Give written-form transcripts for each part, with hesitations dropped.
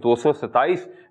227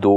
2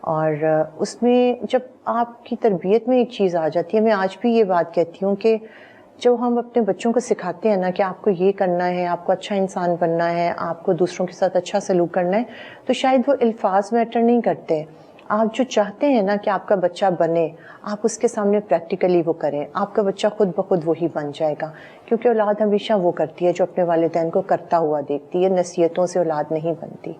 اور اس میں جب آپ کی تربیت میں ایک چیز آ جاتی ہے، میں آج بھی یہ بات کہتی ہوں کہ جو ہم اپنے بچوں کو سکھاتے ہیں نا کہ آپ کو یہ کرنا ہے، آپ کو اچھا انسان بننا ہے، آپ کو دوسروں کے ساتھ اچھا سلوک کرنا ہے، تو شاید وہ الفاظ میٹر نہیں کرتے. آپ جو چاہتے ہیں نا کہ آپ کا بچہ بنے، آپ اس کے سامنے پریکٹیکلی وہ کریں، آپ کا بچہ خود بخود وہی بن جائے گا. کیونکہ اولاد ہمیشہ وہ کرتی ہے جو اپنے والدین کو کرتا ہوا دیکھتی ہے، نصیحتوں سے اولاد نہیں بنتی.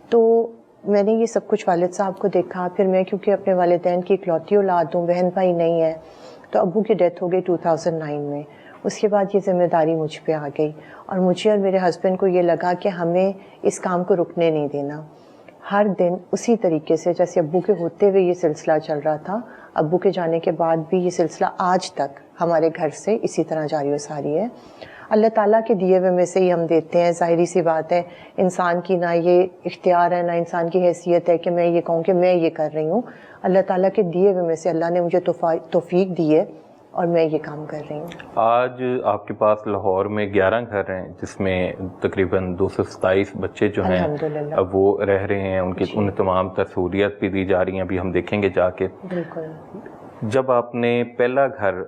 تو میں نے یہ سب کچھ والد صاحب کو دیکھا. پھر میں کیونکہ اپنے والدین کی اکلوتی اولاد ہوں، بہن بھائی نہیں ہے، تو ابو کی ڈیتھ ہو گئی 2009 میں. اس کے بعد یہ ذمہ داری مجھ پہ آ گئی، اور مجھے اور میرے ہسبینڈ کو یہ لگا کہ ہمیں اس کام کو رکنے نہیں دینا. ہر دن اسی طریقے سے جیسے ابو کے ہوتے ہوئے یہ سلسلہ چل رہا تھا، ابو کے جانے کے بعد بھی یہ سلسلہ آج تک ہمارے گھر سے اسی طرح جاری و ساری ہے. اللہ تعالیٰ کے دیے ہوئے میں سے ہی ہم دیتے ہیں. ظاہری سی بات ہے، انسان کی نہ یہ اختیار ہے، نہ انسان کی حیثیت ہے کہ میں یہ کہوں کہ میں یہ کر رہی ہوں. اللہ تعالیٰ کے دیے ہوئے میں سے اللہ نے مجھے توفیق دی ہے اور میں یہ کام کر رہی ہوں. آج آپ کے پاس لاہور میں 11 گھر ہیں جس میں تقریباً 227 بچے جو ہیں اب وہ رہ رہے ہیں. انہیں تمام سہولیات بھی دی جا رہی ہیں، ابھی ہم دیکھیں گے جا کے. بالکل. جب آپ نے پہلا گھر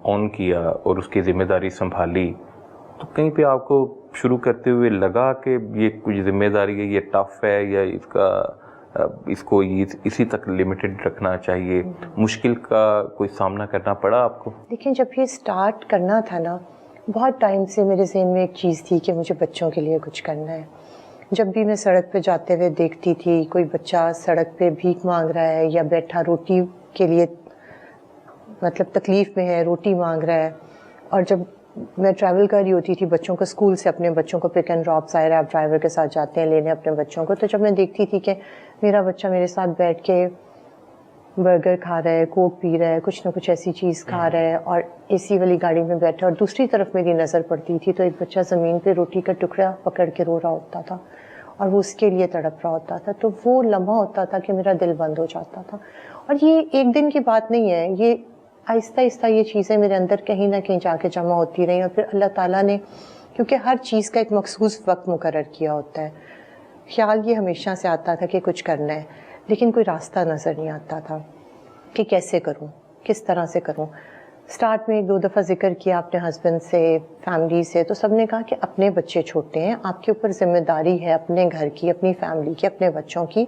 آن کیا اور اس کی ذمہ داری سنبھالی تو کہیں پہ آپ کو شروع کرتے ہوئے لگا کہ یہ کچھ ذمہ داری ہے، یہ ٹف ہے، یا اس کو اسی تک لمیٹڈ رکھنا چاہیے؟ مشکل کا کوئی سامنا کرنا پڑا آپ کو؟ دیکھیں، جب یہ سٹارٹ کرنا تھا نا، بہت ٹائم سے میرے ذہن میں ایک چیز تھی کہ مجھے بچوں کے لیے کچھ کرنا ہے. جب بھی میں سڑک پہ جاتے ہوئے دیکھتی تھی کوئی بچہ سڑک پہ بھیک مانگ رہا ہے یا بیٹھا روٹی کے لیے مطلب تکلیف میں ہے، روٹی مانگ رہا ہے، اور جب میں ٹریول کر رہی ہوتی تھی بچوں کو اسکول سے، اپنے بچوں کو پک اینڈ ڈراپ، ظاہر ہے آپ ڈرائیور کے ساتھ جاتے ہیں لینے اپنے بچوں کو، تو جب میں دیکھتی تھی کہ میرا بچہ میرے ساتھ بیٹھ کے برگر کھا رہا ہے، کوک پی رہا ہے، کچھ نہ کچھ ایسی چیز کھا رہا ہے، اور اے سی والی گاڑی میں بیٹھا، اور دوسری طرف میری نظر پڑتی تھی تو ایک بچہ زمین پہ روٹی کا ٹکڑا پکڑ کے رو رہا ہوتا تھا اور وہ اس کے لیے تڑپ رہا ہوتا تھا. تو وہ لمحہ ہوتا تھا کہ میرا دل بند ہو جاتا تھا. اور یہ ایک دن کی بات نہیں ہے، یہ آہستہ آہستہ یہ چیزیں میرے اندر کہیں نہ کہیں جا کے جمع ہوتی رہیں. اور پھر اللہ تعالیٰ نے، کیونکہ ہر چیز کا ایک مخصوص وقت مقرر کیا ہوتا ہے، خیال یہ ہمیشہ سے آتا تھا کہ کچھ کرنا ہے، لیکن کوئی راستہ نظر نہیں آتا تھا کہ کیسے کروں، کس طرح سے کروں. سٹارٹ میں 1-2 دفعہ ذکر کیا اپنے ہسبینڈ سے، فیملی سے، تو سب نے کہا کہ اپنے بچے چھوٹے ہیں، آپ کے اوپر ذمہ داری ہے اپنے گھر کی، اپنی فیملی کی، اپنے بچوں کی،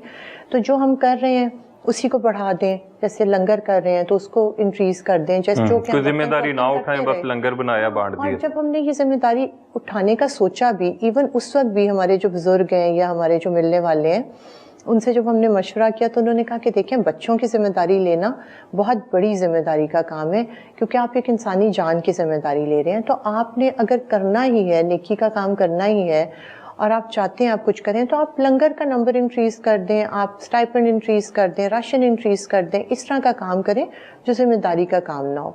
تو جو ہم کر رہے ہیں اسی کو بڑھا دیں. جیسے لنگر کر رہے ہیں تو اس کو انکریز کر دیں، جیسے جو کوئی ذمہ داری نہ اٹھائیں، بس لنگر بنایا بانٹ دیا. اور جب ہم نے یہ ذمہ داری اٹھانے کا سوچا بھی، ایون اس وقت بھی ہمارے جو بزرگ ہیں یا ہمارے جو ملنے والے ہیں ان سے جب ہم نے مشورہ کیا تو انہوں نے کہا کہ دیکھیں، بچوں کی ذمہ داری لینا بہت بڑی ذمہ داری کا کام ہے، کیونکہ آپ ایک انسانی جان کی ذمہ داری لے رہے ہیں. تو آپ نے اگر کرنا ہی ہے، نیکی کا کام کرنا ہی ہے، اور آپ چاہتے ہیں آپ کچھ کریں، تو آپ لنگر کا نمبر انکریز کر دیں، آپ سٹائپنڈ انکریز کر دیں، راشن انکریز کر دیں، اس طرح کا کام کریں جو ذمہ داری کا کام نہ ہو.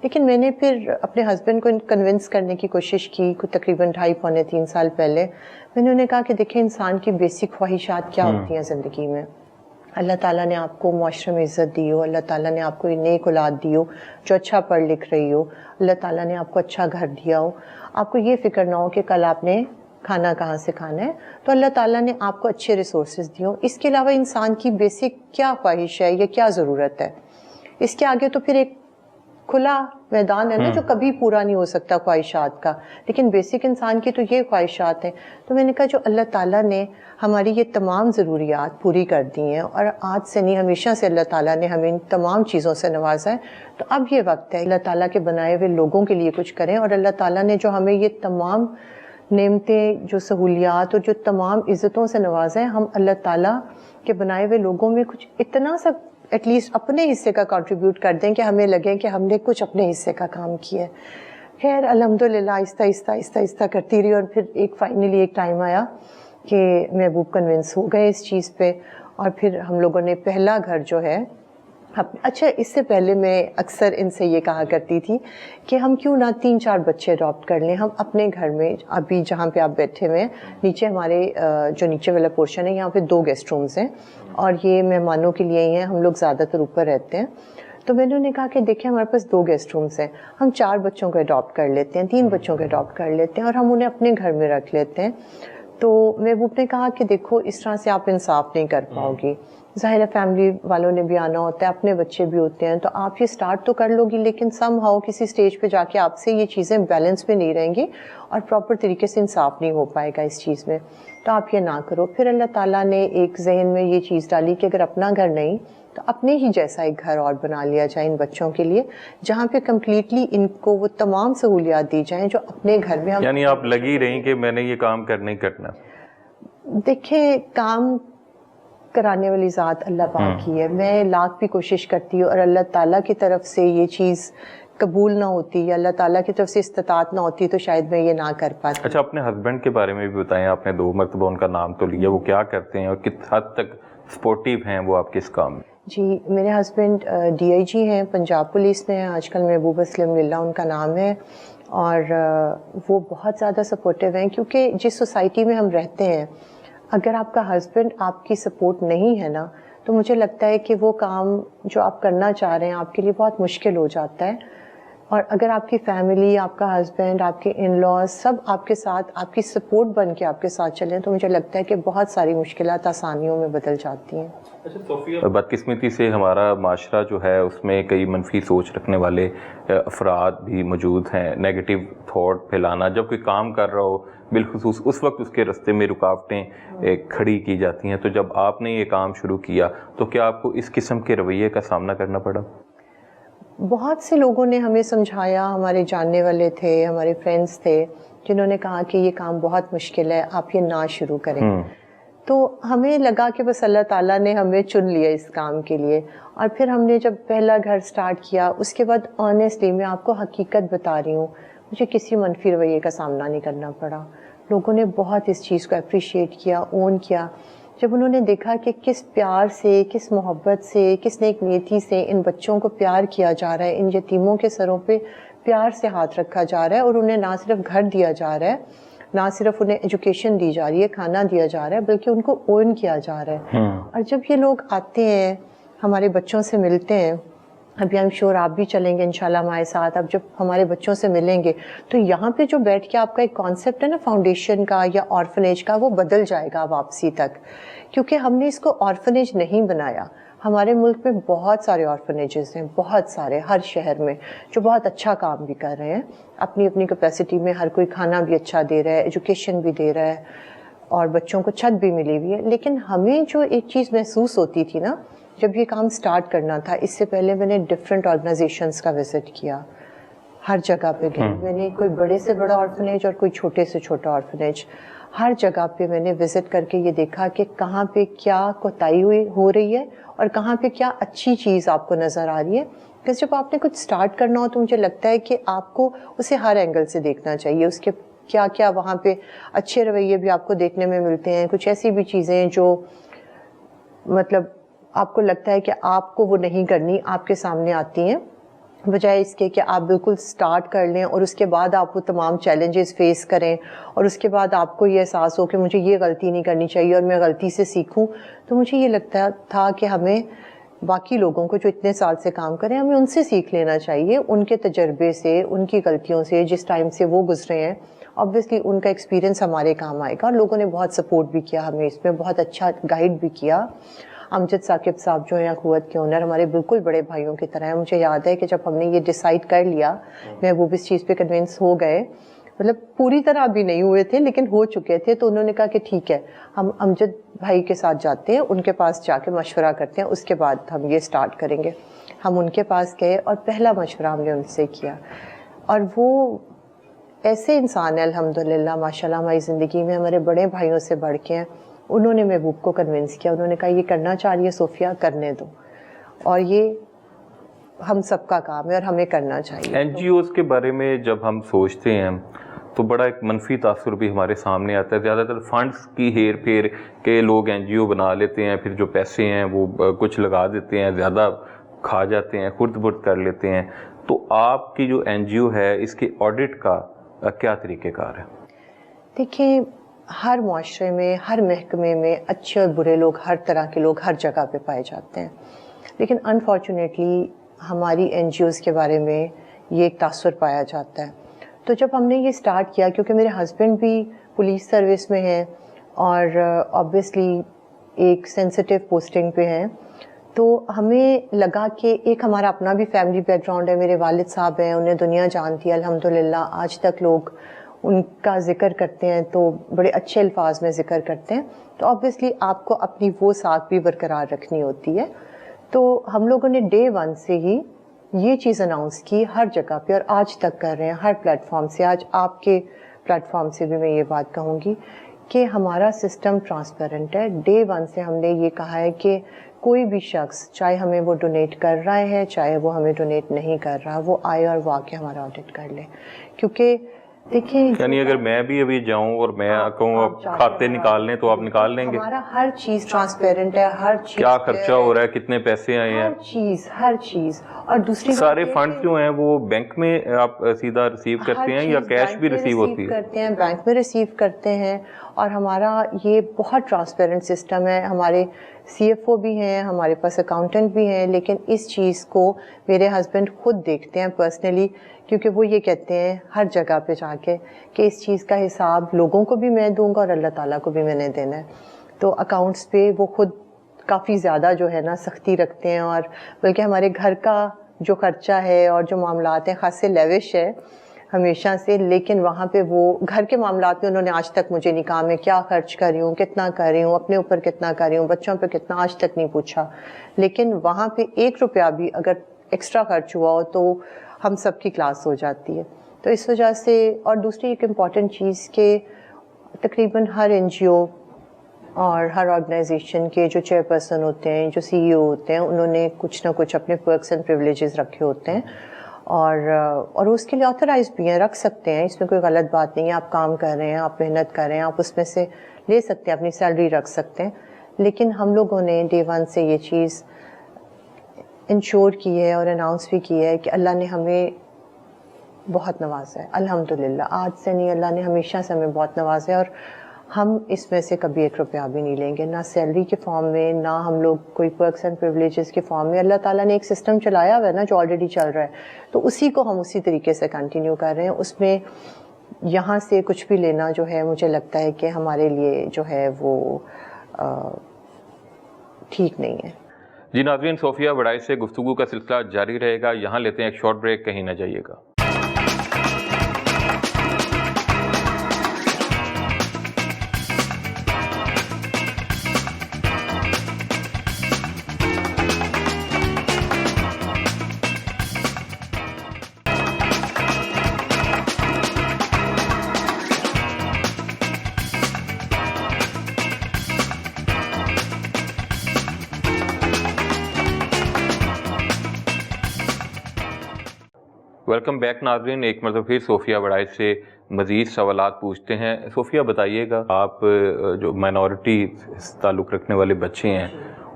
لیکن میں نے پھر اپنے ہسبینڈ کو کنونس کرنے کی کوشش کی، تقریباً 2.5-3 سال پہلے. میں نے انہیں کہا کہ دیکھیں، انسان کی بیسک خواہشات کیا ہوتی ہیں زندگی میں. اللہ تعالیٰ نے آپ کو معاشرے میں عزت دی ہو، اللہ تعالیٰ نے آپ کو نیک اولاد دی ہو جو اچھا پڑھ لکھ رہی ہو، اللہ تعالیٰ نے آپ کو اچھا گھر دیا ہو، آپ کو یہ فکر نہ ہو کہ کل آپ نے کھانا کہاں سے کھانا ہے، تو اللہ تعالیٰ نے آپ کو اچھے ریسورسز دی ہوں. اس کے علاوہ انسان کی بیسک کیا خواہش ہے یا کیا ضرورت ہے، اس کے آگے تو پھر ایک کھلا میدان ہے نا جو کبھی پورا نہیں ہو سکتا خواہشات کا. لیکن بیسک انسان کی تو یہ خواہشات ہیں. تو میں نے کہا جو اللہ تعالیٰ نے ہماری یہ تمام ضروریات پوری کر دی ہیں، اور آج سے نہیں ہمیشہ سے اللہ تعالیٰ نے ہمیں ان تمام چیزوں سے نوازا ہے، تو اب یہ وقت ہے اللہ تعالیٰ کے بنائے ہوئے لوگوں کے لیے کچھ کریں. اور اللہ تعالیٰ نے جو ہمیں یہ تمام نعمتیں، جو سہولیات اور جو تمام عزتوں سے نوازا ہے، ہم اللہ تعالیٰ کے بنائے ہوئے لوگوں میں کچھ اتنا سا ایٹ لیسٹ اپنے حصے کا کنٹریبیوٹ کر دیں کہ ہمیں لگے کہ ہم نے کچھ اپنے حصے کا کام کیا ہے. خیر الحمدللہ آہستہ آہستہ کرتی رہی، اور پھر فائنلی ایک ٹائم آیا کہ محبوب کنونس ہو گئے اس چیز پہ. اور پھر ہم لوگوں نے پہلا گھر جو ہے، اچھا اس سے پہلے میں اکثر ان سے یہ کہا کرتی تھی کہ ہم کیوں نہ 3-4 بچے اڈاپٹ کر لیں. ہم اپنے گھر میں ابھی جہاں پہ آپ بیٹھے ہوئے ہیں، نیچے ہمارے جو نیچے والا پورشن ہے، یہاں پہ 2 گیسٹ رومز ہیں اور یہ مہمانوں کے لیے ہی ہیں. ہم لوگ زیادہ تر اوپر رہتے ہیں. تو میں نے کہا کہ دیکھیں ہمارے پاس 2 گیسٹ رومز ہیں، ہم 4 بچوں کو اڈاپٹ کر لیتے ہیں، 3 بچوں کو اڈاپٹ کر لیتے ہیں، اور ہم انہیں اپنے گھر میں رکھ لیتے ہیں. تو محبوب نے کہا کہ دیکھو اس طرح سے آپ انصاف نہیں کر پاؤ گی، ظاہر ہے فیملی والوں نے بھی آنا ہوتا ہے, اپنے بچے بھی ہوتے ہیں, تو آپ یہ سٹارٹ تو کر لو گی لیکن سم ہاؤ کسی سٹیج پہ جا کے آپ سے یہ چیزیں بیلنس میں نہیں رہیں گی اور پراپر طریقے سے انصاف نہیں ہو پائے گا اس چیز میں, تو آپ یہ نہ کرو. پھر اللہ تعالیٰ نے ایک ذہن میں یہ چیز ڈالی کہ اگر اپنا گھر نہیں تو اپنے ہی جیسا ایک گھر اور بنا لیا جائے ان بچوں کے لیے, جہاں پہ کمپلیٹلی ان کو وہ تمام سہولیات دی جائیں جو اپنے گھر میں. یعنی آپ لگی رہی کہ میں نے یہ کام کرنا ہی کرنا. دیکھیں, کام کرانے والی ذات اللہ پاک کی ہے. میں لاکھ بھی کوشش کرتی ہوں اور اللہ تعالیٰ کی طرف سے یہ چیز قبول نہ ہوتی یا اللہ تعالیٰ کی طرف سے استطاعت نہ ہوتی تو شاید میں یہ نہ کر پاتی. اچھا, اپنے ہسبینڈ کے بارے میں بھی بتائیں. آپ نے 2 مرتبہ ان کا نام تو لیا, وہ کیا کرتے ہیں اور کس حد تک سپورٹیو ہیں وہ آپ کے اس کام میں؟ جی, میرے ہسبینڈ DIG ہیں, پنجاب پولیس میں ہیں آج کل, محبوب اسلم للہ ان کا نام ہے, اور وہ بہت زیادہ سپورٹیو ہیں کیونکہ جس سوسائٹی میں ہم رہتے ہیں اگر آپ کا ہسبینڈ آپ کی سپورٹ نہیں ہے نا تو مجھے لگتا ہے کہ وہ کام جو آپ کرنا چاہ رہے ہیں آپ کے لیے بہت مشکل ہو جاتا ہے. اور اگر آپ کی فیملی, آپ کا ہسبینڈ, آپ کے ان لاز سب آپ کے ساتھ, آپ کی سپورٹ بن کے آپ کے ساتھ چلیں تو مجھے لگتا ہے کہ بہت ساری مشکلات آسانیوں میں بدل جاتی ہیں. بدقسمتی سے ہمارا معاشرہ جو ہے اس میں کئی منفی سوچ رکھنے والے افراد بھی موجود ہیں. نیگیٹو تھاٹ پھیلانا, جب کوئی کام کر رہا ہو بالخصوص اس وقت اس کے راستے میں رکاوٹیں کھڑی کی جاتی ہیں. تو جب آپ نے یہ کام شروع کیا تو کیا آپ کو اس قسم کے رویے کا سامنا کرنا پڑا؟ بہت سے لوگوں نے ہمیں سمجھایا, ہمارے جاننے والے تھے, ہمارے فرینڈس تھے جنہوں نے کہا کہ یہ کام بہت مشکل ہے, آپ یہ نہ شروع کریں. تو ہمیں لگا کہ بس اللہ تعالیٰ نے ہمیں چن لیا اس کام کے لیے. اور پھر ہم نے جب پہلا گھر سٹارٹ کیا اس کے بعد آنیسٹلی میں آپ کو حقیقت بتا رہی ہوں, مجھے کسی منفی رویے کا سامنا نہیں کرنا پڑا. لوگوں نے بہت اس چیز کو اپریشیٹ کیا, اون کیا. جب انہوں نے دیکھا کہ کس پیار سے, کس محبت سے, کس نیک نیتی سے ان بچوں کو پیار کیا جا رہا ہے, ان یتیموں کے سروں پہ پیار سے ہاتھ رکھا جا رہا ہے, اور انہیں نہ صرف گھر دیا جا رہا ہے, نہ صرف انہیں ایجوکیشن دی جا رہی ہے, کھانا دیا جا رہا ہے, بلکہ ان کو اون کیا جا رہا ہے. اور جب یہ لوگ آتے ہیں ہمارے بچوں سے ملتے ہیں, ابھی آئی ایم شیور آپ بھی چلیں گے انشاءاللہ ہمارے ساتھ, اب جب ہمارے بچوں سے ملیں گے تو یہاں پہ جو بیٹھ کے آپ کا ایک کانسیپٹ ہے نا فاؤنڈیشن کا یا آرفنیج کا, وہ بدل جائے گا واپسی تک. کیونکہ ہم نے اس کو آرفنیج نہیں بنایا. ہمارے ملک میں بہت سارے آرفنیجز ہیں, بہت سارے, ہر شہر میں, جو بہت اچھا کام بھی کر رہے ہیں اپنی اپنی کیپیسٹی میں. ہر کوئی کھانا بھی اچھا دے رہا ہے, ایجوکیشن بھی دے رہا ہے, اور بچوں کو چھت بھی ملی ہوئی ہے. لیکن ہمیں جو ایک چیز محسوس ہوتی تھی نا جب یہ کام سٹارٹ کرنا تھا, اس سے پہلے میں نے ڈفرینٹ آرگنائزیشنس کا وزٹ کیا, ہر جگہ پہ گئی میں نے, کوئی بڑے سے بڑا آرفنیج اور کوئی چھوٹے سے چھوٹا آرفنیج, ہر جگہ پہ میں نے وزٹ کر کے یہ دیکھا کہ کہاں پہ کیا کوتاہی ہو رہی ہے اور کہاں پہ کیا اچھی چیز آپ کو نظر آ رہی ہے. کہ جب آپ نے کچھ سٹارٹ کرنا ہو تو مجھے لگتا ہے کہ آپ کو اسے ہر اینگل سے دیکھنا چاہیے, اس کے کیا کیا وہاں پہ اچھے رویے بھی آپ کو دیکھنے میں ملتے ہیں, کچھ ایسی بھی چیزیں جو مطلب آپ کو لگتا ہے کہ آپ کو وہ نہیں کرنی, آپ کے سامنے آتی ہیں, بجائے اس کے کہ آپ بالکل سٹارٹ کر لیں اور اس کے بعد آپ وہ تمام چیلنجز فیس کریں اور اس کے بعد آپ کو یہ احساس ہو کہ مجھے یہ غلطی نہیں کرنی چاہیے اور میں غلطی سے سیکھوں. تو مجھے یہ لگتا تھا کہ ہمیں باقی لوگوں کو جو اتنے سال سے کام کریں ہمیں ان سے سیکھ لینا چاہیے, ان کے تجربے سے, ان کی غلطیوں سے, جس ٹائم سے وہ گزرے ہیں. obviously ان کا ایکسپیرینس ہمارے کام آئے گا. اور لوگوں نے بہت سپورٹ بھی کیا ہمیں, اس میں بہت اچھا گائیڈ بھی کیا. امجد ثاقب صاحب جو ہیں اخوت کے اونر, ہمارے بالکل بڑے بھائیوں کی طرح ہیں. مجھے یاد ہے کہ جب ہم نے یہ ڈیسائیڈ کر لیا, محبوب اس چیز پہ کنونس ہو گئے, مطلب پوری طرح ابھی نہیں ہوئے تھے لیکن ہو چکے تھے, تو انہوں نے کہا کہ ٹھیک ہے ہم امجد بھائی کے ساتھ جاتے ہیں, ان کے پاس جا کے مشورہ کرتے ہیں, اس کے بعد ہم یہ سٹارٹ کریں گے. ہم ان کے پاس گئے اور پہلا مشورہ ہم نے ان سے کیا, اور وہ ایسے انسان ہیں الحمدللہ ماشاءاللہ ہماری زندگی میں ہمارے بڑے بھائیوں سے بڑھ کے ہیں. انہوں نے محبوب کو کنونس کیا, انہوں نے کہا یہ کرنا چاہ رہی ہے صوفیہ, کرنے دو, اور یہ ہم سب کا کام ہے اور ہمیں کرنا چاہیے. این جی اوز کے بارے میں جب ہم سوچتے ہیں تو بڑا ایک منفی تاثر بھی ہمارے سامنے آتا ہے. زیادہ تر فنڈز کی ہیر پھیر کے لوگ این جی او بنا لیتے ہیں, پھر جو پیسے ہیں وہ کچھ لگا دیتے ہیں, زیادہ کھا جاتے ہیں, خرد برد کر لیتے ہیں. تو آپ کی جو این جی او ہے اس کے آڈٹ کا کیا طریقہ کار ہے؟ دیکھیں, ہر معاشرے میں, ہر محکمے میں اچھے اور برے لوگ, ہر طرح کے لوگ ہر جگہ پہ پائے جاتے ہیں. لیکن انفارچونیٹلی ہماری این جی اوز کے بارے میں یہ ایک تاثر پایا جاتا ہے. تو جب ہم نے یہ سٹارٹ کیا, کیونکہ میرے ہسبینڈ بھی پولیس سروس میں ہیں اور آبویسلی ایک سینسٹیو پوسٹنگ پہ ہیں. تو ہمیں لگا کہ ایک ہمارا اپنا بھی فیملی بیک گراؤنڈ ہے. میرے والد صاحب ہیں, انہیں دنیا جانتی ہے الحمدللہ. آج تک لوگ ان کا ذکر کرتے ہیں تو بڑے اچھے الفاظ میں ذکر کرتے ہیں. تو آبویسلی آپ کو اپنی وہ ساکھ بھی برقرار رکھنی ہوتی ہے. تو ہم لوگوں نے ڈے ون سے ہی یہ چیز اناؤنس کی ہر جگہ پہ, اور آج تک کر رہے ہیں ہر پلیٹ فارم سے. آج آپ کے پلیٹ فارم سے بھی میں یہ بات کہوں گی کہ ہمارا سسٹم ٹرانسپیرنٹ ہے. ڈے ون سے ہم نے یہ کہا ہے کہ کوئی بھی شخص چاہے ہمیں وہ ڈونیٹ کر رہا ہے چاہے وہ ہمیں ڈونیٹ نہیں کر رہا, وہ آئے اور واقعی ہمارا آڈٹ کر لے. کیونکہ دیکھیں, یعنی اگر میں بھی ابھی جاؤں اور میں کہوں اب کھاتے نکال لیں تو آپ نکال لیں گے؟ ہمارا ہر چیز ٹرانسپیرنٹ ہے, ہر چیز کیا خرچہ ہو رہا ہے, کتنے پیسے آئے ہیں, ہر چیز. اور دوسری سارے فنڈ جو ہیں وہ بینک میں آپ سیدھا ریسیو کرتے ہیں یا کیش بھی ریسیو ہوتی ہے؟ کرتے ہیں, بینک میں ریسیو کرتے ہیں. اور ہمارا یہ بہت ٹرانسپیرنٹ سسٹم ہے. ہمارے سی ایف او بھی ہیں, ہمارے پاس اکاؤنٹنٹ بھی ہیں, لیکن اس چیز کو میرے ہسبینڈ خود دیکھتے ہیں پرسنلی, کیونکہ وہ یہ کہتے ہیں ہر جگہ پہ جا کے کہ اس چیز کا حساب لوگوں کو بھی میں دوں گا اور اللہ تعالیٰ کو بھی میں نے دینا ہے. تو اکاؤنٹس پہ وہ خود کافی زیادہ جو ہے نا سختی رکھتے ہیں, اور بلکہ ہمارے گھر کا جو خرچہ ہے اور جو معاملات ہیں خاصے لیوش ہے ہمیشہ سے, لیکن وہاں پہ وہ گھر کے معاملات میں انہوں نے آج تک مجھے نہیں کہا میں کیا خرچ کر رہی ہوں, کتنا کر رہی ہوں, اپنے اوپر کتنا کر رہی ہوں, بچوں پہ کتنا, آج تک نہیں پوچھا. لیکن وہاں پہ 1 روپیہ بھی اگر ایکسٹرا خرچ ہوا ہو تو ہم سب کی کلاس ہو جاتی ہے. تو اس وجہ سے, اور دوسری ایک امپورٹنٹ چیز کہ تقریباً ہر این جی او اور ہر آرگنائزیشن کے جو چیئر پرسن ہوتے ہیں, جو سی ای او ہوتے ہیں, انہوں نے کچھ نہ کچھ اپنے پرکس اینڈ پریولیجز رکھے ہوتے ہیں, اور اس کے لیے آتھورائز بھی ہیں, رکھ سکتے ہیں. اس میں کوئی غلط بات نہیں ہے. آپ کام کر رہے ہیں, آپ محنت کر رہے ہیں, آپ اس میں سے لے سکتے ہیں, اپنی سیلری رکھ سکتے ہیں. لیکن ہم لوگوں نے ڈے ون سے یہ چیز انشور کی ہے اور اناؤنس بھی کی ہے کہ اللہ نے ہمیں بہت نوازا ہے الحمدللہ. آج سے نہیں, اللہ نے ہمیشہ سے ہمیں بہت نوازا ہے, اور ہم اس میں سے کبھی 1 روپیہ بھی نہیں لیں گے, نہ سیلری کے فارم میں, نہ ہم لوگ کوئی پرکس اینڈ پریولیجز کے فارم میں. اللہ تعالیٰ نے ایک سسٹم چلایا ہوا ہے نا جو آلریڈی چل رہا ہے, تو اسی کو ہم اسی طریقے سے کنٹینیو کر رہے ہیں. اس میں یہاں سے کچھ بھی لینا جو ہے مجھے لگتا ہے کہ ہمارے لیے جو ہے وہ ٹھیک نہیں ہے. جی ناظرین, صوفیہ وڑائی سے گفتگو کا سلسلہ جاری رہے گا. یہاں لیتے ہیں ایک شارٹ بریک, کہیں نہ جائیے گا. ویلکم بیک ناظرین, ایک مرتبہ پھر صوفیہ وڑائی سے مزید سوالات پوچھتے ہیں. صوفیہ بتائیے گا, آپ جو مائنورٹی تعلق رکھنے والے بچے ہیں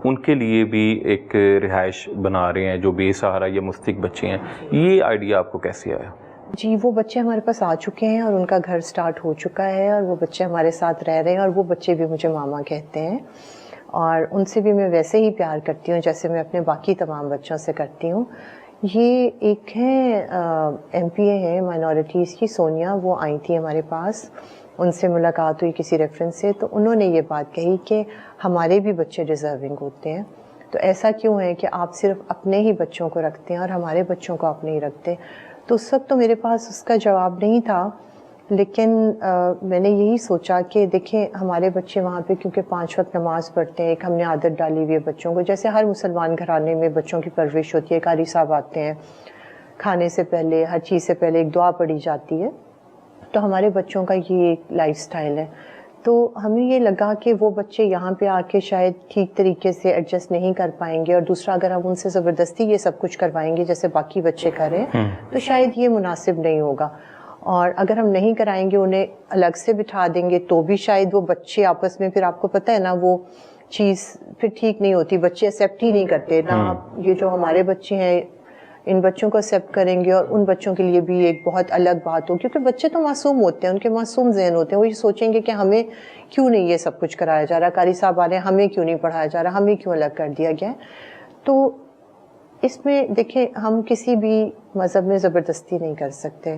ان کے لیے بھی ایک رہائش بنا رہے ہیں جو بے سہارا یا مستحق بچے ہیں, یہ آئیڈیا آپ کو کیسے آیا؟ جی, وہ بچے ہمارے پاس آ چکے ہیں اور ان کا گھر سٹارٹ ہو چکا ہے, اور وہ بچے ہمارے ساتھ رہ رہے ہیں, اور وہ بچے بھی مجھے ماما کہتے ہیں, اور ان سے بھی میں ویسے ہی پیار کرتی ہوں جیسے میں اپنے باقی تمام بچوں سے کرتی ہوں. یہ ایک ہیں ایم پی اے ہیں مائنورٹیز کی, سونیا, وہ آئی تھی ہمارے پاس, ان سے ملاقات ہوئی کسی ریفرنس سے, تو انہوں نے یہ بات کہی کہ ہمارے بھی بچے ڈیزرونگ ہوتے ہیں, تو ایسا کیوں ہے کہ آپ صرف اپنے ہی بچوں کو رکھتے ہیں اور ہمارے بچوں کو آپ نہیں رکھتے. تو اس وقت تو میرے پاس اس کا جواب نہیں تھا, لیکن میں نے یہی سوچا کہ دیکھیں ہمارے بچے وہاں پہ کیونکہ 5 وقت نماز پڑھتے ہیں, ایک ہم نے عادت ڈالی ہوئی ہے بچوں کو, جیسے ہر مسلمان گھرانے میں بچوں کی پرورش ہوتی ہے, قاری صاحب آتے ہیں, کھانے سے پہلے, ہر چیز سے پہلے ایک دعا پڑھی جاتی ہے, تو ہمارے بچوں کا یہ ایک لائف سٹائل ہے. تو ہمیں یہ لگا کہ وہ بچے یہاں پہ آ کے شاید ٹھیک طریقے سے ایڈجسٹ نہیں کر پائیں گے, اور دوسرا اگر ہم ان سے زبردستی یہ سب کچھ کروائیں گے جیسے باقی بچے کریں تو شاید یہ مناسب نہیں ہوگا, اور اگر ہم نہیں کرائیں گے, انہیں الگ سے بٹھا دیں گے تو بھی شاید وہ بچے آپس میں, پھر آپ کو پتہ ہے نا وہ چیز پھر ٹھیک نہیں ہوتی, بچے ایکسیپٹ ہی نہیں کرتے نا. یہ جو ہمارے بچے ہیں ان بچوں کو ایکسیپٹ کریں گے, اور ان بچوں کے لیے بھی ایک بہت الگ بات ہو, کیونکہ بچے تو معصوم ہوتے ہیں, ان کے معصوم ذہن ہوتے ہیں, وہ یہ سوچیں گے کہ ہمیں کیوں نہیں یہ سب کچھ کرایا جا رہا, قاری صاحب آ رہے ہیں ہمیں کیوں نہیں پڑھایا جا رہا, ہمیں کیوں الگ کر دیا گیا. تو اس میں دیکھیں ہم کسی بھی مذہب میں زبردستی نہیں کر سکتے.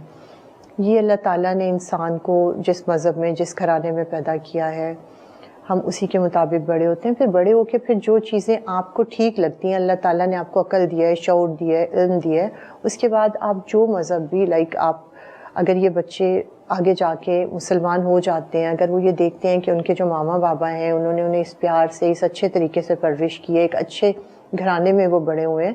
یہ اللہ تعالیٰ نے انسان کو جس مذہب میں, جس گھرانے میں پیدا کیا ہے, ہم اسی کے مطابق بڑے ہوتے ہیں. پھر بڑے ہو کے پھر جو چیزیں آپ کو ٹھیک لگتی ہیں, اللہ تعالیٰ نے آپ کو عقل دیا ہے, شعور دیا ہے, علم دیا ہے, اس کے بعد آپ جو مذہب بھی آپ اگر یہ بچے آگے جا کے مسلمان ہو جاتے ہیں, اگر وہ یہ دیکھتے ہیں کہ ان کے جو ماما بابا ہیں انہوں نے انہیں اس پیار سے, اس اچھے طریقے سے پرورش کی ہے, ایک اچھے گھرانے میں وہ بڑے ہوئے ہیں,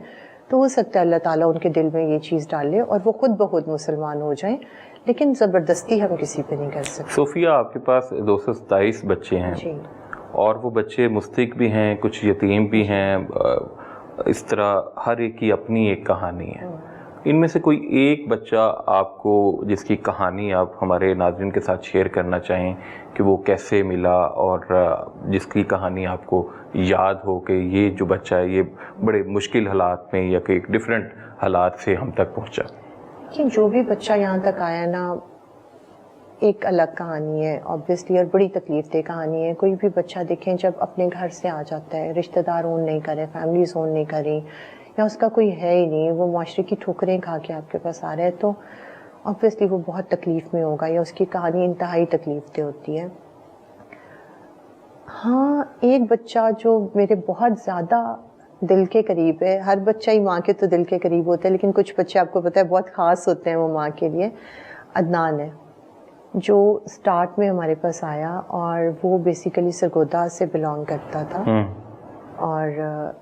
تو ہو سکتا ہے اللہ تعالیٰ ان کے دل میں یہ چیز ڈالے اور وہ خود بخود مسلمان ہو جائیں. لیکن زبردستی ہم کسی پہ نہیں کر سکتے. صوفیہ, آپ کے پاس 227 بچے ہیں جی, اور وہ بچے مستحق بھی ہیں, کچھ یتیم بھی ہیں, اس طرح ہر ایک کی اپنی ایک کہانی ہے. ان میں سے کوئی ایک بچہ آپ کو جس کی کہانی آپ ہمارے ناظرین کے ساتھ شیئر کرنا چاہیں کہ وہ کیسے ملا اور جس کی کہانی آپ کو یاد ہو کہ یہ جو بچہ ہے یہ بڑے مشکل حالات میں یا کہ ایک ڈفرینٹ حالات سے ہم تک پہنچا؟ کہ جو بھی بچہ یہاں تک آیا نا, ایک الگ کہانی ہے آبویسلی, اور بڑی تکلیف دہ کہانی ہے. کوئی بھی بچہ دیکھیں جب اپنے گھر سے آ جاتا ہے, رشتہ دار اون نہیں کرے, فیملیز اون نہیں کریں, یا اس کا کوئی ہے ہی نہیں, وہ معاشرے کی ٹھوکریں کھا کے آپ کے پاس آ رہا ہے, تو آبویسلی وہ بہت تکلیف میں ہوگا, یا اس کی کہانی انتہائی تکلیف دہ ہوتی ہے. ہاں, ایک بچہ جو میرے بہت زیادہ دل کے قریب ہے, ہر بچہ ہی ماں کے تو دل کے قریب ہوتا ہے, لیکن کچھ بچے آپ کو پتہ ہے بہت خاص ہوتے ہیں وہ ماں کے لیے. عدنان ہے جو سٹارٹ میں ہمارے پاس آیا, اور وہ بیسیکلی سرگودا سے بلانگ کرتا تھا, اور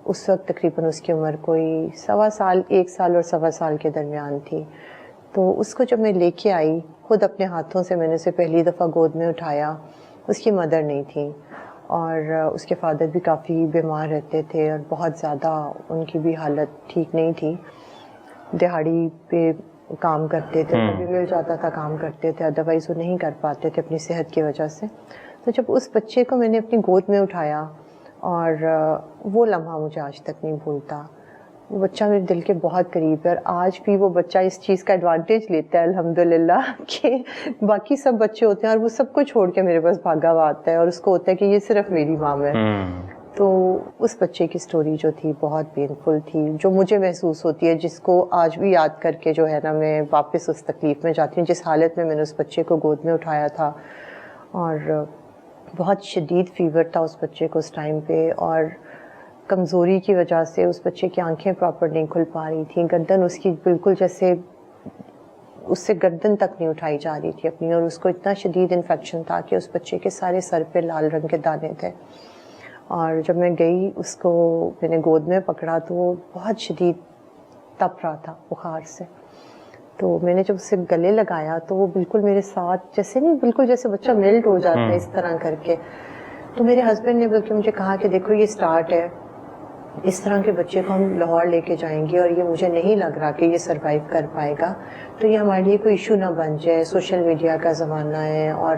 اس وقت تقریباً اس کی عمر کوئی 1.25 سال, 1 سال اور 1.25 سال کے درمیان تھی. تو اس کو جب میں لے کے آئی, خود اپنے ہاتھوں سے میں نے اسے پہلی دفعہ گود میں اٹھایا. اس کی مدر نہیں تھی, اور اس کے فادر بھی کافی بیمار رہتے تھے, اور بہت زیادہ ان کی بھی حالت ٹھیک نہیں تھی. دہاڑی پہ کام کرتے تھے, کبھی مل جاتا تھا کام کرتے تھے, ادروائز وہ نہیں کر پاتے تھے اپنی صحت کی وجہ سے. تو جب اس بچے کو میں نے اپنی گود میں اٹھایا, اور وہ لمحہ مجھے آج تک نہیں بھولتا. وہ بچہ میرے دل کے بہت قریب ہے, اور آج بھی وہ بچہ اس چیز کا ایڈوانٹیج لیتا ہے الحمدللہ کہ باقی سب بچے ہوتے ہیں اور وہ سب کو چھوڑ کے میرے پاس بھاگا ہوا آتا ہے, اور اس کو ہوتا ہے کہ یہ صرف میری ماں ہے. تو اس بچے کی سٹوری جو تھی بہت پینفل تھی, جو مجھے محسوس ہوتی ہے, جس کو آج بھی یاد کر کے جو ہے نا میں واپس اس تکلیف میں جاتی ہوں, جس حالت میں نے اس بچے کو گود میں اٹھایا تھا. اور بہت شدید فیور تھا اس بچے کو اس ٹائم پہ, اور کمزوری کی وجہ سے اس بچے کی آنکھیں پراپر نہیں کھل پا رہی تھیں, گردن اس کی بالکل جیسے اس سے گردن تک نہیں اٹھائی جا رہی تھی اپنی, اور اس کو اتنا شدید انفیکشن تھا کہ اس بچے کے سارے سر پہ لال رنگ کے دانے تھے. اور جب میں گئی اس کو میں نے گود میں پکڑا تو وہ بہت شدید تپ رہا تھا بخار سے. تو میں نے جب اسے گلے لگایا تو وہ بالکل میرے ساتھ جیسے نہیں, بالکل جیسے بچہ میلٹ ہو جاتا ہے اس طرح کر کے. تو میرے ہسبینڈ نے بلکہ مجھے کہا کہ دیکھو یہ سٹارٹ ہے, اس طرح کے بچے کو ہم لاہور لے کے جائیں گے, اور یہ مجھے نہیں لگ رہا کہ یہ سروائیو کر پائے گا, تو یہ ہمارے لیے کوئی ایشو نہ بن جائے. سوشل میڈیا کا زمانہ ہے, اور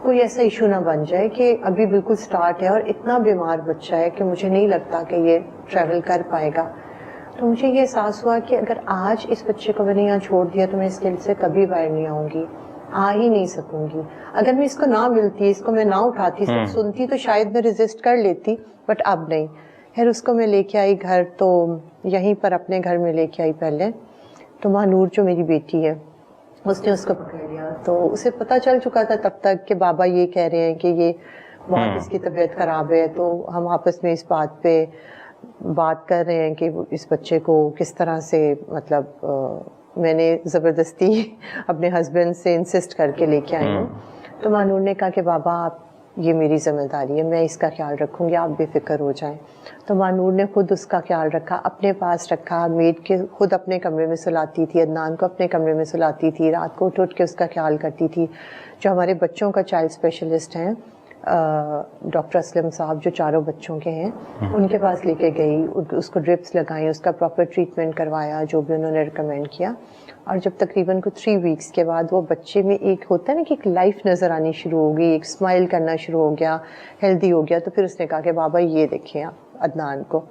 کوئی ایسا ایشو نہ بن جائے کہ ابھی بالکل سٹارٹ ہے اور اتنا بیمار بچہ ہے کہ مجھے نہیں لگتا کہ یہ ٹریول کر پائے گا. تو مجھے یہ احساس ہوا کہ اگر آج اس بچے کو میں نے یہاں چھوڑ دیا تو میں اس دل سے کبھی باہر نہیں آؤں گی, آ ہی نہیں سکوں گی. اگر میں اس کو نہ ملتی, اس کو میں نہ اٹھاتی, سب سنتی, تو شاید میں ریزسٹ کر لیتی, بٹ اب نہیں. پھر اس کو میں لے کے آئی گھر, تو یہیں پر اپنے گھر میں لے کے آئی پہلے. تو ماں نور جو میری بیٹی ہے اس نے اس کو پکڑ لیا, تو اسے پتہ چل چکا تھا تب تک کہ بابا یہ کہہ رہے ہیں کہ یہ بہت اس کی طبیعت خراب ہے. تو ہم آپس میں اس بات پہ بات کر رہے ہیں کہ اس بچے کو کس طرح سے, مطلب میں نے زبردستی اپنے ہسبینڈ سے انسسٹ کر کے لے کے آئی ہوں. تو ماں نور نے کہا کہ بابا آپ, یہ میری ذمہ داری ہے, میں اس کا خیال رکھوں گی, آپ بے فکر ہو جائیں. تو ماں نور نے خود اس کا خیال رکھا, اپنے پاس رکھا, میڈ کے خود اپنے کمرے میں سلاتی تھی, عدنان کو اپنے کمرے میں سلاتی تھی, رات کو اٹھ کے اس کا خیال کرتی تھی. جو ہمارے بچوں کا چائلڈ اسپیشلسٹ ہیں ڈاکٹر اسلم صاحب, جو 4 بچوں کے ہیں, ان کے پاس لے کے گئی, اس کو ڈرپس لگائیں, اس کا پراپر ٹریٹمنٹ کروایا جو بھی انہوں نے ریکمینڈ کیا. اور جب تقریباً 3 ویکس کے بعد وہ بچے میں ایک ہوتا ہے نا کہ ایک لائف نظر آنی شروع ہو گئی, ایک اسمائل کرنا شروع ہو گیا, ہیلدی ہو گیا, تو پھر اس نے کہا کہ بابا یہ دیکھیں آپ عدنان کو.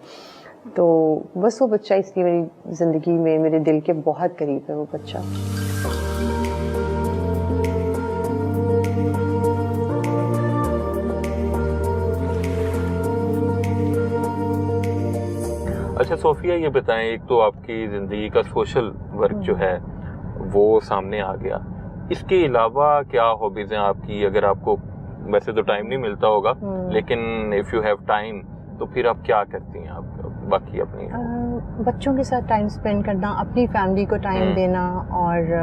تو بس وہ بچہ اس لیے میری زندگی میں میرے دل کے بہت قریب ہے وہ بچہ. اچھا صوفیہ, یہ بتائیں, ایک تو آپ کی زندگی کا سوشل ورک جو ہے وہ سامنے آ گیا, اس کے علاوہ کیا ہابیز ہیں آپ کی؟ اگر آپ کو ویسے تو ٹائم نہیں ملتا ہوگا, لیکن اف یو ہیو ٹائم تو پھر آپ کیا کرتی ہیں آپ باقی اپنی؟ بچوں کے ساتھ ٹائم اسپینڈ کرنا, اپنی فیملی کو ٹائم دینا اور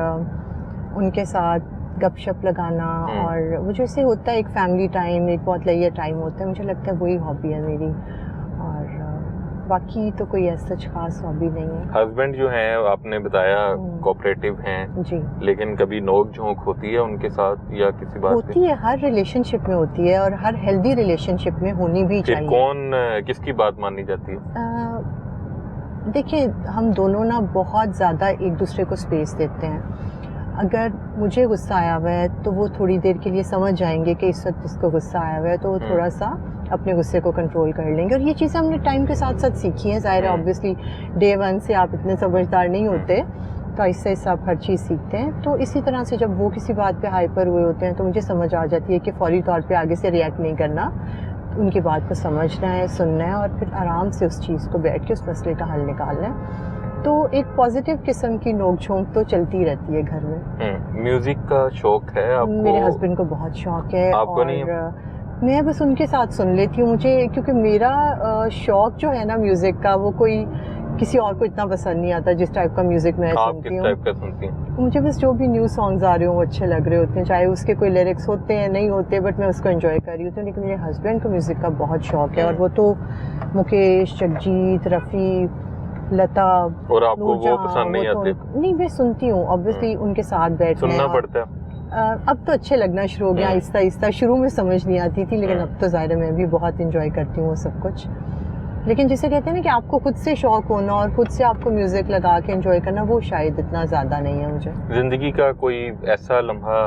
ان کے ساتھ گپ شپ لگانا, اور وہ جیسے ہوتا ہے ایک فیملی ٹائم, ایک بہت لئر ٹائم ہوتا ہے, مجھے لگتا ہے وہی ہابی ہے میری, اور باقی تو کوئی ایسا خاص ہابی نہیں ہے. ہسبینڈ جو ہیں آپ نے بتایا کوآپریٹو ہیں جی, لیکن کبھی نوک جھونک ہوتی ہے ان کے ساتھ یا کسی بات ہوتی ہے, ہر ریلیشن شپ میں ہوتی ہے, اور ہر ہیلدی ریلیشن شپ میں ہونی بھی چاہیے. کون کس کی بات ماننی جاتی ہے؟ دیکھیں, ہم دونوں نا بہت زیادہ ایک دوسرے کو اسپیس دیتے ہیں. اگر مجھے غصہ آیا ہوا ہے تو وہ تھوڑی دیر کے لیے سمجھ جائیں گے کہ اس وقت اس کو غصہ آیا ہوا ہے, تو وہ تھوڑا سا اپنے غصے کو کنٹرول کر لیں گے. اور یہ چیزیں ہم نے ٹائم کے ساتھ ساتھ سیکھی ہیں. ظاہر ہے آبویسلی ڈے ون سے آپ اتنے سمجھدار نہیں ہوتے, تو آہستہ آہستہ آپ ہر چیز سیکھتے ہیں. تو اسی طرح سے جب وہ کسی بات پہ ہائپر ہوئے ہوتے ہیں تو مجھے سمجھ آ جاتی ہے کہ فوری طور پہ آگے سے ریئیکٹ نہیں کرنا, ان کی بات کو سمجھنا ہے, سننا ہے, اور پھر آرام سے اس چیز کو بیٹھ کے اس مسئلے کا حل نکالنا ہے. تو ایک پازیٹیو قسم کی نوک جھونک تو چلتی رہتی ہے گھر میں. میوزک کا شوق ہے آپ کو؟ میرے ہسبینڈ کو بہت شوق ہے, آپ کو نہیں؟ میں بس ان کے ساتھ سن لیتی ہوں. مجھے کیونکہ میرا شوق جو ہے نا میوزک کا, وہ کوئی کسی اور کو اتنا پسند نہیں آتا جس ٹائپ کا میوزک میں سنتی ہوں. آپ کس ٹائپ کا سنتی ہیں؟ مجھے بس جو بھی نیو سانگز آ رہے ہوں وہ اچھے لگ رہے ہوتے ہیں, چاہے اس کے کوئی لیرکس ہوتے ہیں نہیں ہوتے, بٹ میں اس کو انجوائے کر رہی ہوتی ہوں. لیکن میرے ہسبینڈ کو میوزک کا بہت شوق ہے, اور وہ تو مکیش, جگجیت, رفیع, لتا, اور آپ کو وہ پسند نہیں آتے؟ نہیں, میں سنتی ہوں آبویسلی, ان کے ساتھ بیٹھنا سننا پڑتا ہے. اب تو اچھے لگنا شروع ہو گیا آہستہ آہستہ. شروع میں سمجھ نہیں آتی تھی, لیکن اب تو ظاہر ہے میں بھی بہت انجوائے کرتی ہوں وہ سب کچھ. لیکن جسے کہتے ہیں نا کہ آپ کو خود سے شوق ہونا اور خود سے آپ کو میوزک لگا کے انجوائے کرنا, وہ شاید اتنا زیادہ نہیں ہے مجھے. زندگی کا کوئی ایسا لمحہ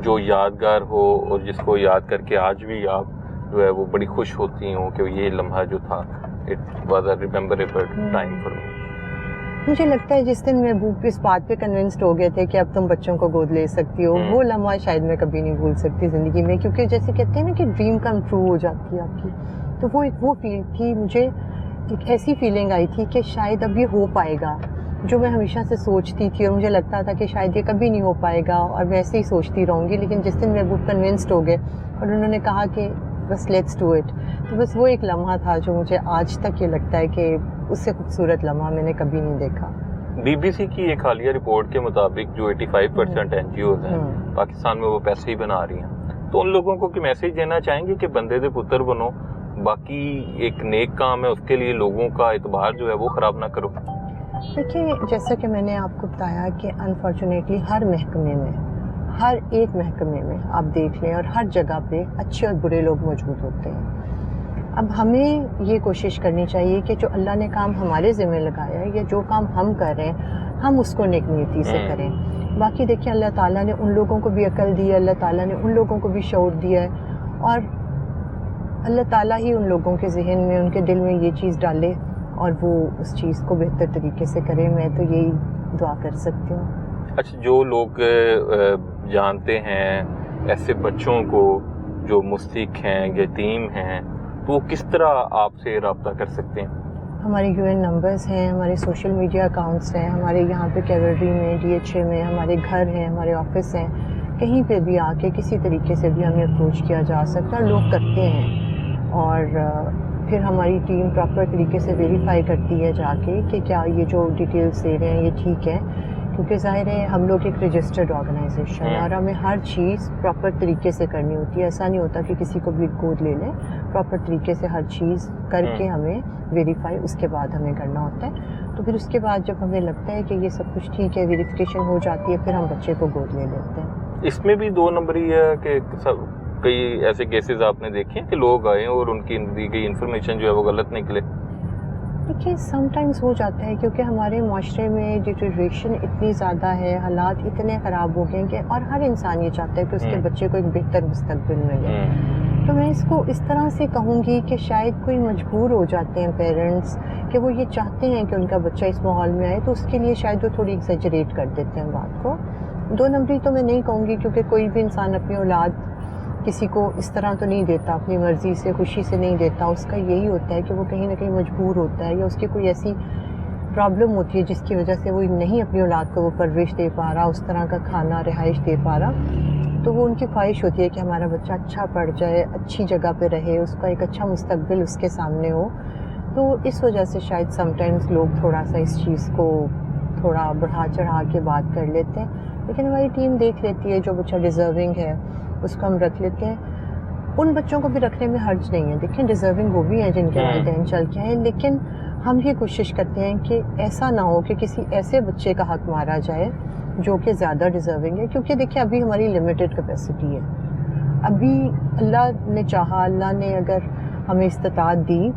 جو یادگار ہو اور جس کو یاد کر کے آج بھی آپ جو ہے وہ بڑی خوش ہوتی ہوں کہ یہ لمحہ جو تھا it was a rememberable time for me? مجھے لگتا ہے جس دن محبوب اس بات پہ کنونسڈ ہو گئے تھے کہ اب تم بچوں کو گود لے سکتی ہو, وہ لمحہ شاید میں کبھی نہیں بھول سکتی زندگی میں. کیونکہ جیسے کہتے ہیں نا کہ ڈریم کم ٹرو ہو جاتی ہے آپ کی, تو وہ فیل تھی مجھے. ایک ایسی فیلنگ آئی تھی کہ شاید اب یہ ہو پائے گا, جو میں ہمیشہ سے سوچتی تھی, اور مجھے لگتا تھا کہ شاید یہ کبھی نہیں ہو پائے گا اور میں ایسے ہی سوچتی رہوں گی. لیکن جس دن محبوب کنونسڈ ہو گئے اور انہوں نے کہا کہ بس لیٹس ڈو اٹ, تو بس وہ ایک لمحہ تھا جو مجھے آج تک یہ لگتا ہے کہ اس سے خوبصورت لمحہ میں نے کبھی نہیں دیکھا. بی بی سی کی ایک حالیہ رپورٹ کے مطابق جو 85% این جی اوز ہیں پاکستان میں وہ پیسے ہی بنا رہی ہیں, تو ان لوگوں کو کہ میسج دینا چاہیں گے کہ بندے دے پتر بنو, باقی ایک نیک کام ہے اس کے لیے لوگوں کا اعتبار جو ہے وہ خراب نہ کرو. دیکھیے, جیسا کہ میں نے آپ کو بتایا کہ انفارچونیٹلی ہر محکمے میں, ہر ایک محکمے میں آپ دیکھ لیں, اور ہر جگہ پہ اچھے اور برے لوگ موجود ہوتے ہیں. اب ہمیں یہ کوشش کرنی چاہیے کہ جو اللہ نے کام ہمارے ذمہ لگایا ہے یا جو کام ہم کر رہے ہیں ہم اس کو نیک نیتی سے کریں. باقی دیکھیں, اللہ تعالیٰ نے ان لوگوں کو بھی عقل دی ہے, اللہ تعالیٰ نے ان لوگوں کو بھی شعور دیا ہے, اور اللہ تعالیٰ ہی ان لوگوں کے ذہن میں, ان کے دل میں یہ چیز ڈالے اور وہ اس چیز کو بہتر طریقے سے کرے. میں تو یہی دعا کر سکتی ہوں. اچھا, جو لوگ جانتے ہیں ایسے بچوں کو جو مستحق ہیں, یتیم ہیں, تو وہ کس طرح آپ سے رابطہ کر سکتے ہیں؟ ہمارے یو این نمبرز ہیں, ہمارے سوشل میڈیا اکاؤنٹس ہیں, ہمارے یہاں پہ کیولری میں, ڈی ایچ اے میں, ہمارے گھر ہیں, ہمارے آفس ہیں. کہیں پہ بھی آ کے کسی طریقے سے بھی ہمیں اپروچ کیا جا سکتا ہے, اور لوگ کرتے ہیں. اور پھر ہماری ٹیم پراپر طریقے سے ویریفائی کرتی ہے جا کے کہ کیا یہ جو ڈیٹیلس دے رہے ہیں یہ ٹھیک ہے. کیونکہ ظاہر ہے ہم لوگ ایک رجسٹرڈ آرگنائزیشن ہے, اور ہمیں ہر چیز پراپر طریقے سے کرنی ہوتی ہے. ایسا نہیں ہوتا کہ کسی کو بھی گود لے لیں, پراپر طریقے سے ہر چیز کر کے ہمیں ویریفائی اس کے بعد ہمیں کرنا ہوتا ہے. تو پھر اس کے بعد جب ہمیں لگتا ہے کہ یہ سب کچھ ٹھیک ہے, ویریفیکیشن ہو جاتی ہے, پھر ہم بچے کو گود لے لیتے ہیں. اس میں بھی 2 نمبری ہے کہ کئی ایسے کیسز آپ نے دیکھے ہیں کہ لوگ آئے اور ان کی دی گئی انفارمیشن جو ہے وہ غلط نکلے؟ دیکھیے, سم ٹائمز ہو جاتا ہے کیونکہ ہمارے معاشرے میں ڈیٹریشن اتنی زیادہ ہے, حالات اتنے خراب ہو گئے ہیں کہ, اور ہر انسان یہ چاہتا ہے کہ اس کے بچے کو ایک بہتر مستقبل ملے. تو میں اس کو اس طرح سے کہوں گی کہ شاید کوئی مجبور ہو جاتے ہیں پیرنٹس کہ وہ یہ چاہتے ہیں کہ ان کا بچہ اس ماحول میں آئے, تو اس کے لیے شاید وہ تھوڑی ایگزیجریٹ کر دیتے ہیں بات کو. 2 نمبری تو میں نہیں کہوں گی, کیونکہ کوئی بھی انسان اپنی اولاد کسی کو اس طرح تو نہیں دیتا, اپنی مرضی سے خوشی سے نہیں دیتا. اس کا یہی ہوتا ہے کہ وہ کہیں نہ کہیں مجبور ہوتا ہے, یا اس کی کوئی ایسی پرابلم ہوتی ہے جس کی وجہ سے وہ نہیں اپنی اولاد کو وہ پرورش دے پا رہا, اس طرح کا کھانا رہائش دے پا رہا. تو وہ ان کی خواہش ہوتی ہے کہ ہمارا بچہ اچھا پڑھ جائے, اچھی جگہ پہ رہے, اس کا ایک اچھا مستقبل اس کے سامنے ہو. تو اس وجہ سے شاید سم ٹائمز لوگ تھوڑا سا اس چیز کو تھوڑا بڑھا چڑھا کے بات کر لیتے ہیں, لیکن ہماری ٹیم دیکھ لیتی ہے جو بچہ ڈیزرونگ ہے اس کو ہم رکھ لیتے ہیں. ان بچوں کو بھی رکھنے میں حرج نہیں ہے, دیکھیں ڈیزرونگ وہ بھی ہیں جن کے والدین چل کے ہیں, لیکن ہم یہ کوشش کرتے ہیں کہ ایسا نہ ہو کہ کسی ایسے بچے کا حق مارا جائے جو کہ زیادہ ڈیزرونگ ہے, کیونکہ دیکھیں ابھی ہماری لمیٹڈ کیپیسٹی ہے. ابھی اللہ نے چاہا, اللہ نے اگر ہمیں استطاعت دی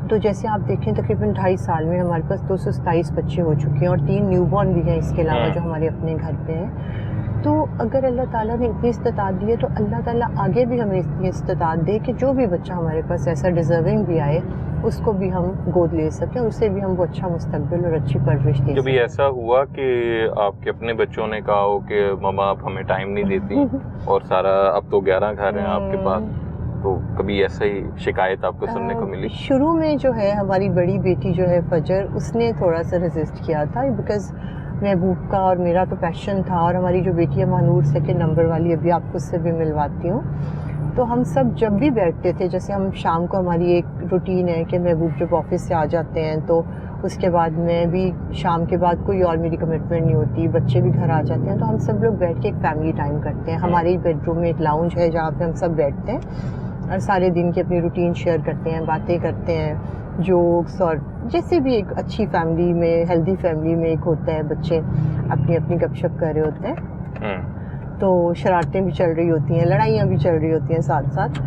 تو جیسے آپ دیکھیں تقریباً 2.5 سال میں ہمارے پاس 227 بچے ہو چکے ہیں, اور 3 نیو بورن بھی ہیں اس کے علاوہ جو ہمارے اپنے گھر پہ ہیں. تو اگر اللہ تعالیٰ نے اتنی استطاعت دی ہے تو اللہ تعالیٰ آگے بھی ہمیں اتنی استطاعت دے کہ جو بھی بچہ ہمارے پاس ایسا ڈیزرونگ بھی آئے اس کو بھی ہم گود لے سکیں, اسے بھی ہم وہ اچھا مستقبل اور اچھی پرورش دے سکیں. کبھی ایسا ہوا کہ آپ کے اپنے بچوں نے کہا ہو کہ ماما آپ ہمیں ٹائم نہیں دیتی اور سارا اب تو 11 گھر ہیں آپ کے پاس, تو کبھی ایسا ہی شکایت آپ کو سننے کو ملی؟ شروع میں جو ہے ہماری بڑی بیٹی جو ہے فجر, اس نے تھوڑا سا ریزسٹ کیا تھا, بیکاز محبوب کا اور میرا تو پیشن تھا, اور ہماری جو بیٹی ہے مانور 2nd نمبر والی, ابھی آپ کو اس سے بھی ملواتی ہوں. تو ہم سب جب بھی بیٹھتے تھے, جیسے ہم شام کو ہماری ایک روٹین ہے کہ محبوب جب آفس سے آ جاتے ہیں تو اس کے بعد میں بھی شام کے بعد کوئی اور میری کمٹمنٹ نہیں ہوتی, بچے بھی گھر آ جاتے ہیں, تو ہم سب لوگ بیٹھ کے ایک فیملی ٹائم کرتے ہیں. ہمارے ہی بیڈ روم میں ایک لاؤنج ہے جہاں پہ ہم سب بیٹھتے ہیں اور سارے دن کی اپنی روٹین شیئر کرتے ہیں, باتیں کرتے ہیں, جوکس, اور جیسے بھی ایک اچھی فیملی میں, ہیلدی فیملی میں ایک ہوتا ہے, بچے اپنی اپنی گپ شپ کر رہے ہوتے ہیں, تو شرارتیں بھی چل رہی ہوتی ہیں, لڑائیاں بھی چل رہی ہوتی ہیں ساتھ ساتھ.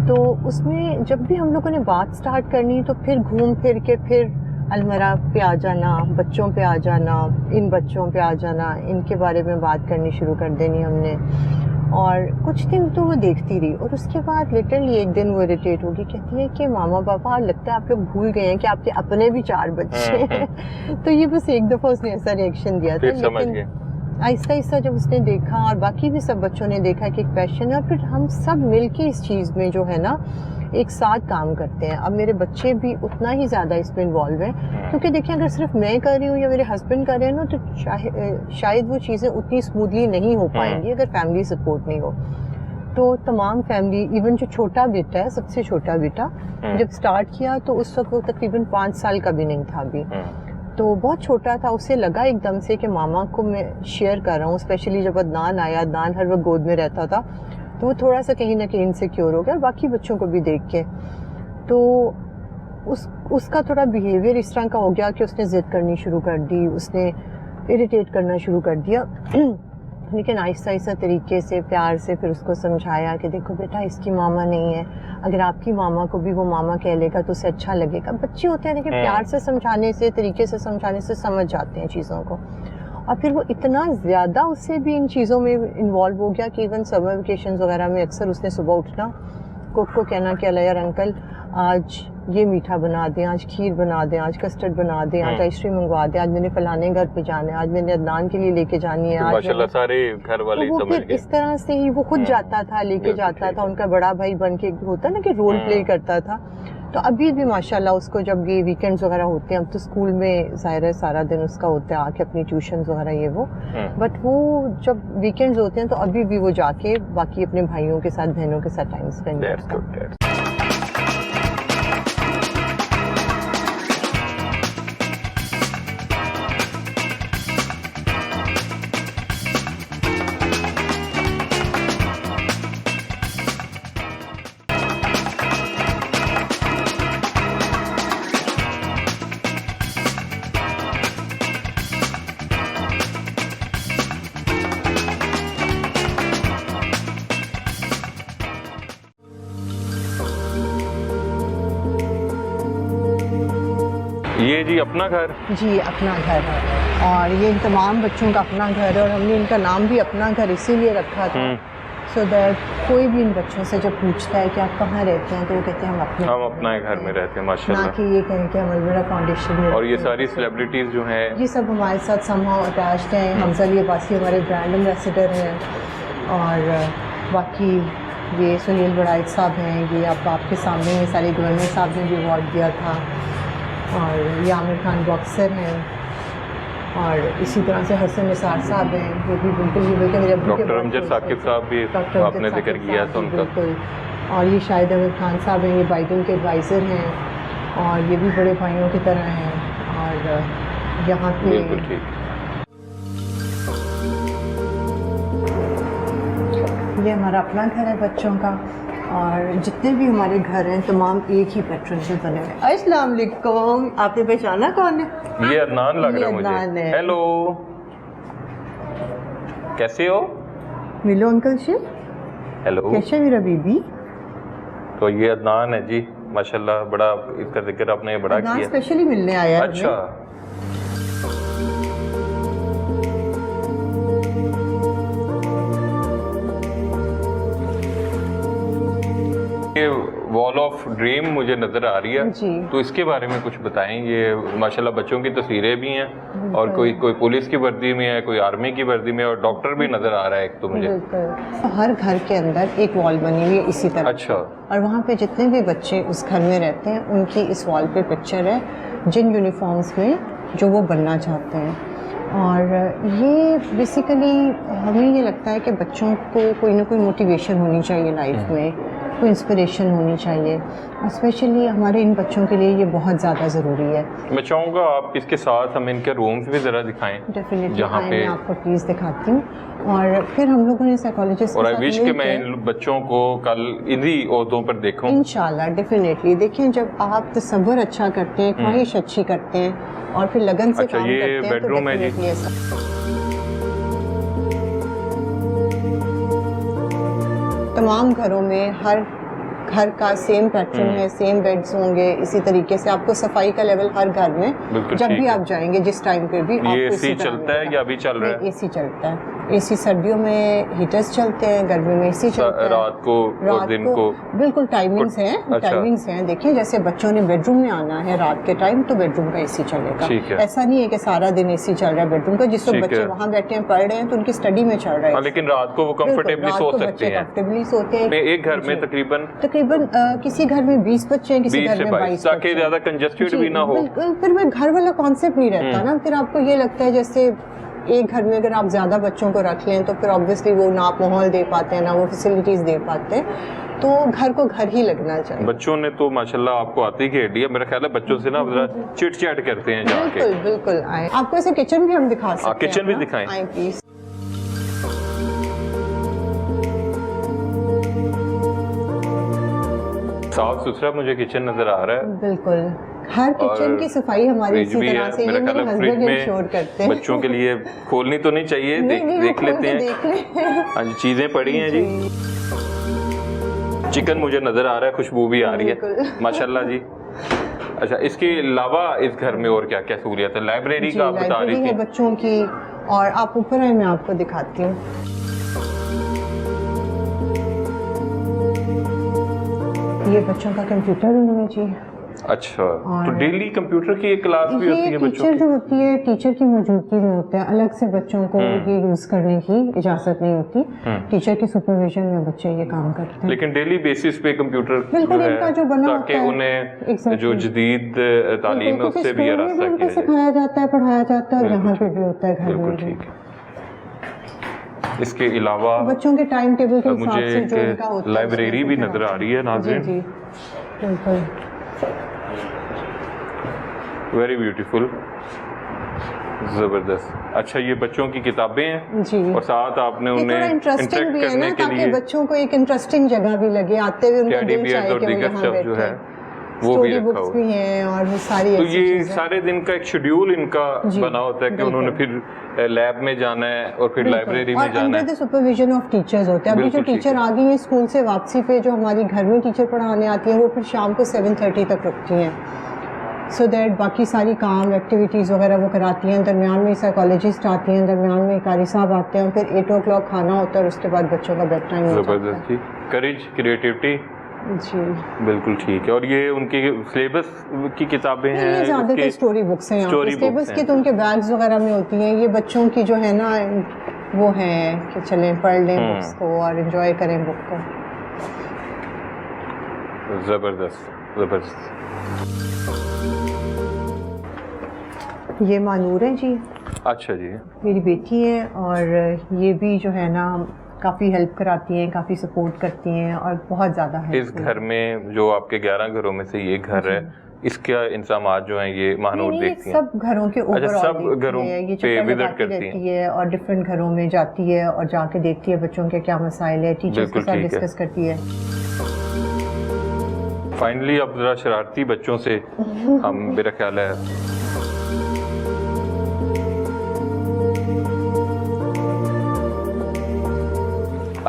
تو اس میں جب بھی ہم لوگوں نے بات سٹارٹ کرنی تو پھر گھوم پھر کے پھر المرا پہ آ جانا, بچوں پہ آ جانا, ان بچوں پہ آ جانا, ان کے بارے میں بات کرنی شروع کر دینی ہم نے. اور کچھ دن تو وہ دیکھتی رہی, اور اس کے بعد لٹرلی ایک دن وہ اریٹیٹ ہوگی, کہتی ہے کہ ماما پاپا لگتا ہے آپ لوگ بھول گئے ہیں کہ آپ کے اپنے بھی 4 بچے ہیں. تو یہ بس ایک دفعہ اس نے ایسا ریئیکشن دیا تھا, لیکن آہستہ آہستہ جب اس نے دیکھا اور باقی بھی سب بچوں نے دیکھا کہ ایک پیشن ہے, اور پھر ہم سب مل کے اس چیز میں جو ہے نا ایک ساتھ کام کرتے ہیں. اب میرے بچے بھی اتنا ہی زیادہ اس میں انوالو ہیں, کیونکہ دیکھیں اگر صرف میں کر رہی ہوں یا میرے ہسبینڈ کر رہے ہیں نا تو شاید وہ چیزیں اتنی اسموتھلی نہیں ہو پائیں گی اگر فیملی سپورٹ نہیں ہو. تو تمام فیملی, ایون جو چھوٹا بیٹا ہے, سب سے چھوٹا بیٹا, جب سٹارٹ کیا تو اس وقت وہ تقریباً 5 سال کا بھی نہیں تھا ابھی, تو بہت چھوٹا تھا. اسے لگا ایک دم سے کہ ماما کو میں شیئر کر رہا ہوں, اسپیشلی جب عدنان آیا, عدنان ہر وقت گود میں رہتا تھا, تو وہ تھوڑا سا کہیں نہ کہیں انسیکیور ہو گیا, اور باقی بچوں کو بھی دیکھ کے تو اس کا تھوڑا بیہیویئر اس طرح کا ہو گیا کہ اس نے ضد کرنی شروع کر دی, اس نے اریٹیٹ کرنا شروع کر دیا. لیکن آہستہ آہستہ طریقے سے, پیار سے پھر اس کو سمجھایا کہ دیکھو بیٹا اس کی ماما نہیں ہے, اگر آپ کی ماما کو بھی وہ ماما کہہ لے گا تو اسے اچھا لگے گا. بچے ہوتے ہیں لیکن پیار سے سمجھانے سے, طریقے سے سمجھانے سے سمجھ جاتے ہیں چیزوں کو. اور پھر وہ اتنا زیادہ اس سے بھی ان چیزوں میں انوالو ہو گیا کہ ایون سمر ویکیشنز وغیرہ میں اکثر اس نے صبح اٹھنا, کوک کو کہنا کہ الیار انکل آج یہ میٹھا بنا دیں, آج کھیر بنا دیں, آج کسٹرڈ بنا دیں, آج آئس کریم منگوا دیں, آج میں نے فلانے گھر پہ جانا ہے, آج میں نے عدنان کے لیے لے کے جانی ہے. ماشاءاللہ سارے گھر والے وہ پھر اس طرح سے ہی وہ خود جاتا تھا, لے کے جاتا تھا, ان کا بڑا بھائی بن کے ہوتا نا کہ رول پلے کرتا تھا. تو ابھی بھی ماشاءاللہ اس کو جب یہ ویکینڈز وغیرہ ہوتے ہیں, اب تو اسکول میں ظاہر ہے سارا دن اس کا ہوتا ہے آ کے اپنی ٹیوشنز وغیرہ یہ وہ, بٹ وہ جب ویکینڈز ہوتے ہیں تو ابھی بھی وہ جا کے باقی اپنے بھائیوں کے ساتھ, بہنوں کے ساتھ ٹائم اسپینڈ کرتا ہے. یہ جی اپنا گھر؟ جی اپنا گھر ہے, اور یہ ان تمام بچوں کا اپنا گھر ہے, اور ہم نے ان کا نام بھی اپنا گھر اسی لیے رکھا تھا سو دیٹ کوئی بھی ان بچوں سے جب پوچھتا ہے کہ آپ کہاں رہتے ہیں تو وہ کہتے ہیں ہم اپنا گھر میں رہتے ہیں. ماشاءاللہ, نہ کہ یہ کہیں کہ ہم الورا فاؤنڈیشن میں. اور یہ ساری سیلیبریٹیز جو ہیں یہ سب ہمارے ساتھ سمہاؤ اٹیچڈ ہیں. حمزہ علی عباسی ہمارے برانڈ ایمبیسیڈر ہیں, اور باقی یہ سہیل بڑائچ صاحب ہیں, یہ اب آپ کے سامنے ہیں, سارے گورنر صاحب نے بھی ایوارڈ دیا تھا, اور یہ عامر خان باکسر ہیں, اور اسی طرح سے حسن نثار صاحب ہیں، وہ بھی بالکل یہ بلکہ میرے ابو کے ڈاکٹر بہت امجد close ثاقب تھے۔ صاحب بھی ڈاکٹر آپ نے امجد ذکر ثاقب کیا صاحب تھا ان بھی کا، بالکل، اور یہ شاہد احمد خان صاحب ہیں، یہ بائیڈن کے ایڈوائزر ہیں اور یہ بھی بڑے بھائیوں کی طرح ہیں، اور یہاں پہ بالکل ٹھیک۔ یہ ہمارا اپنا گھر ہے بچوں کا، اور جتنے بھی ہمارے گھر ہیں تمام ایک ہی پیٹرن سے بنے ہوئے۔ السلام علیکم، آپ نے پہچانا کون ہے؟ یہ عدنان لگ رہا ہے یہ عدنان مجھے۔ ہے۔ ہیلو، کیسے ہو؟ ملو انکل سے، ہیلو۔ کیسے میرا بیبی؟ تو یہ عدنان ہے جی، ماشاءاللہ بڑا اس کا ذکر آپ نے بڑا عدنان کیا۔ اسپیشلی ملنے آیا ہے اچھا، یہ وال آف ڈریم مجھے نظر آ رہی ہے، جی۔ تو اس کے بارے میں کچھ بتائیں۔ یہ ماشاءاللہ بچوں کی تصویریں بھی ہیں، اور کوئی پولیس کی وردی میں ہے، کوئی آرمی کی وردی میں، اور ڈاکٹر بھی نظر آ رہا ہے ایک تو مجھے۔ بالکل، ہر گھر کے اندر ایک وال بنی ہوئی ہے اسی طرح، اچھا، اور وہاں پہ جتنے بھی بچے اس گھر میں رہتے ہیں ان کی اس وال پہ پکچر ہے جن یونیفارمز میں جو وہ بننا چاہتے ہیں۔ اور یہ بیسیکلی ہمیں یہ لگتا ہے کہ بچوں کو کوئی نہ کوئی موٹیویشن ہونی چاہیے لائف میں، کوئی انسپریشن ہونی چاہیے، اسپیشلی ہمارے ان بچوں کے لیے یہ بہت زیادہ ضروری ہے۔ میں چاہوں گا آپ اس کے ساتھ ہمیں ان کے رومز بھی ذرا دکھائیں، ڈیفینیٹلی جہاں پہ، میں آپ کو پلیز دکھاتی ہوں، اور پھر ہم لوگوں نے سائیکالوجسٹ اور آئی وش کہ میں ان بچوں کو کل انہی عہدوں پر دیکھوں۔ انشاءاللہ ڈیفینیٹلی دیکھیں، جب آپ تصور اچھا کرتے ہیں، خواہش اچھی کرتے ہیں، اور پھر لگن سے اچھا، کام یہ کرتے ہیں بیڈ تو روم ہے جی۔ definitely ایسا۔ تمام گھروں میں ہر گھر کا سیم پیٹرن ہے، سیم بیڈز ہوں گے، اسی طریقے سے آپ کو صفائی کا لیول ہر گھر میں بالکل جب ٹھیک بھی ہے۔ آپ جائیں گے جس ٹائم پہ بھی آپ یہ کو اے سی چلتا ہے یا ابھی چل رہا ہے؟ اے سی چلتا ہے، اے سی سردیوں میں ہیٹرز چلتے ہیں، گرمیوں میں اے سی چلتا ہے، رات کو اور دن کو؟ بالکل ٹائمنگز ہیں، اچھا۔ ٹائمنگز ہیں۔ دیکھیں جیسے بچوں نے بیڈ روم میں آنا ہے رات کے ٹائم تو بیڈ روم کا اے سی چلے گا، ٹھیک ہے۔ ایسا نہیں ہے کہ سارا دن اے سی چل رہا ہے بیڈ روم کا، جس وقت ٹھیک بچے ہے۔ وہاں بیٹھے ہیں پڑھ رہے ہیں تو ان کی اسٹڈی میں چل رہا ہے، لیکن رات کو وہ کمفرٹیبلی سو سکتے ہیں، کمفرٹیبلی سوتے ہیں۔ ایک گھر میں تقریباً کسی گھر میں 20 بچے ہیں، کسی 20 گھر سے میں 22، 22 تاکہ زیادہ کنجسٹڈ بھی نہ ہو۔ بالکل، پھر وہ گھر والا کانسیپٹ نہیں رہتا نا، پھر آپ کو یہ لگتا ہے جیسے ایک گھر میں اگر آپ زیادہ بچوں کو رکھ لیں تو پھر آبویسلی وہ نہ آپ ماحول دے پاتے ہیں نہ وہ فیسلٹیز دے پاتے ہیں، تو گھر کو گھر ہی لگنا چاہیے۔ بچوں نے تو ماشاءاللہ آپ کو آتی کھیل لیا، میرا خیال ہے بچوں سے نا ذرا چٹ چیٹ کرتے ہیں جا کے۔ بالکل بالکل، آئیں آپ کو ایسے کچن بھی ہم دکھا سکتے ہیں، کچن بھی دکھائیں۔ آئیں پلیز۔ صاف ستھرا مجھے کچن نظر آ رہا ہے، بالکل، ہر کچن کی صفائی ہماری اسی طرح سے، یہ میرے ہسبینڈ انشور کرتے ہیں۔ بچوں کے لیے کھولنی تو نہیں چاہیے، دیکھ لیتے ہیں۔ ہاں جی، چیزیں پڑی ہیں جی۔ چکن مجھے نظر آ رہا ہے، خوشبو بھی آ رہی ہے ماشاءاللہ جی۔ اچھا، اس کے علاوہ اس گھر میں اور کیا کیا سہولیات ہے؟ لائبریری کا آپ بتا رہی لائبریری ہے تھی بچوں کی، اور آپ اوپر آئیں میں آپ کو دکھاتی ہوں۔ یہ بچوں کا کمپیوٹر روم ہے جی۔ اچھا، تو ڈیلی کمپیوٹر کی ایک کلاس بھی ہوتی ہے بچوں ٹیچر کی؟ جو ہوتی ہے ٹیچر کی موجودگی میں ہوتا ہے، الگ سے بچوں کو یہ یوز کرنے کی اجازت نہیں ہوتی، ٹیچر کی سپرویژن میں بچے یہ کام کرتے ہیں۔ لیکن ڈیلی بیسس پہ کمپیوٹر بالکل ان کا جو بنا ہوتا تاکہ ہے انہیں جو جدید تعلیم ہے اس سے بھی آراستہ کیا جائے۔ سکھایا جاتا ہے، پڑھایا جاتا ہے، اور یہاں پہ بھی ہوتا ہے گھر میں بالکل بھی۔ ٹھیک ہے۔ اس کے علاوہ بچوں کے ٹائم ٹیبل کے حساب مجھے سے جو ان ایک کا ہوتا ہے لائبریری بھی نظر آ رہی ہے ناظرین، جی بالکل، ویری بیوٹیفل، زبردست۔ اچھا، یہ بچوں کی کتابیں ہیں جی، اور ساتھ آپ نے یہ انہیں تھوڑا انٹرسٹنگ بھی ہے کرنے نا، کے تاکہ لیے بچوں کو ایک انٹرسٹنگ جگہ بھی لگے، آتے ہوئے ان کا ٹیڈی دل بیئرز چاہے اور کہ وہ دیگر یہاں اسٹف جو ہے بیٹھے۔ وہ بھی اسٹوری رکھا بکس ہوا بھی ہیں اور وہ ساری تو ایسی یہ چیزیں۔ سارے دن کا ایک شیڈیول ان کا بنا ہوتا ہے کہ انہوں نے پھر لیب میں جانا ہے اور پھر لائبریری میں جانا ہے، اور سپرویژن آف ٹیچرز ہوتے ہیں۔ ابھی جو ٹیچر آ گئی ہیں اسکول سے واپسی پہ، جو ہماری گھر میں ٹیچر پڑھانے آتی ہیں وہ پھر شام کو 7:30 تک رکتی ہیں، سو دیٹ باقی ساری کام ایکٹیویٹیز وغیرہ وہ کراتی ہیں۔ درمیان میں سائیکالوجسٹ آتی ہیں، درمیان میں قاری صاحب آتے ہیں، پھر 8 o'clock کھانا ہوتا ہے اور اس کے بعد بچوں کا بیڈ ٹائم ہوتا ہے۔ زبردست جی، کریج، کریٹیوٹی، جی بالکل ٹھیک ہے۔ اور یہ ان کی سلیبس کی کتابیں ہیں؟ یہ زیادہ تر اسٹوری بکس ہیں، سلیبس کی تو ان کے بیگز وغیرہ میں ہوتی ہیں، یہ بچوں کی جو ہے نا وہ ہیں کہ چلیں پڑھ لیں بکس کو اور انجوائے کریں بک کو۔ زبردست زبردست۔ یہ مانور ہے جی، اچھا جی. میری بیٹی ہے اور یہ بھی جو ہے نا کافی ہیلپ کراتی ہیں, کافی سپورٹ کرتی ہیں اور بہت زیادہ اس گھر میں جو آپ کے 11 گھروں میں سے یہ گھر ہے, اس کے انتظامات جو ہیں یہ مہنور دیکھتی ہیں؟ سب گھروں کے اوپر سب گھروں پہ وزٹ کرتی رہتی ہے اور ڈفرینٹ گھروں میں جاتی ہے اور جا کے دیکھتی ہے بچوں کے کیا مسائل ہے, ٹیچرز کے ساتھ ڈسکس کرتی ہے. فائنلی اب ذرا شرارتی بچوں سے ہم میرا خیال ہے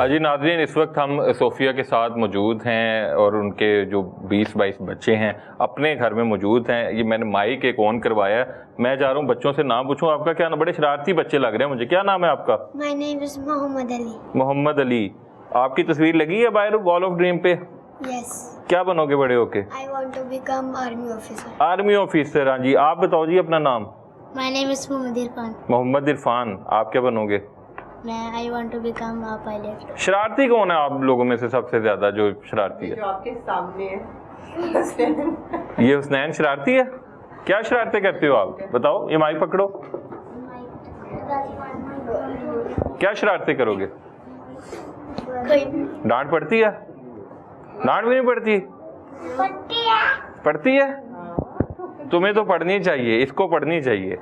جی ناظرین, اس وقت ہم صوفیہ کے ساتھ موجود ہیں اور ان کے جو 20-22 بچے ہیں اپنے گھر میں موجود ہیں. یہ میں نے مائک ایک آن کروایا ہے, میں جا رہا ہوں بچوں سے نام پوچھوں. آپ کا کیا نام؟ بڑے شرارتی بچے لگ رہے ہیں مجھے. کیا نام ہے آپ کا؟ My name is محمد علی. محمد علی. آپ کی تصویر لگی ہے باہر وال آف ڈریم پہ؟ Yes. کیا بنو گے بڑے ہو کے؟ I want to become army officer. Army officer. ہاں جی, آپ بتاؤ جی اپنا نام. My name is محمد عرفان. محمد عرفان. آپ کیا بنو گے؟ I want to become a pilot. شرارتی کون ہے آپ لوگوں میں سے سب سے زیادہ جو شرارتی ہے؟ جو آپ کے سامنے ہے یہ حسنین شرارتی ہے. کیا شرارتیں کرتے ہو آپ بتاؤ؟ یہ مائک پکڑو. کیا شرارتیں کرو گے؟ ڈانٹ پڑتی ہے؟ ڈانٹ بھی نہیں پڑتی؟ پڑتی ہے. تمہیں تو پڑھنی چاہیے, اس کو پڑھنی چاہیے.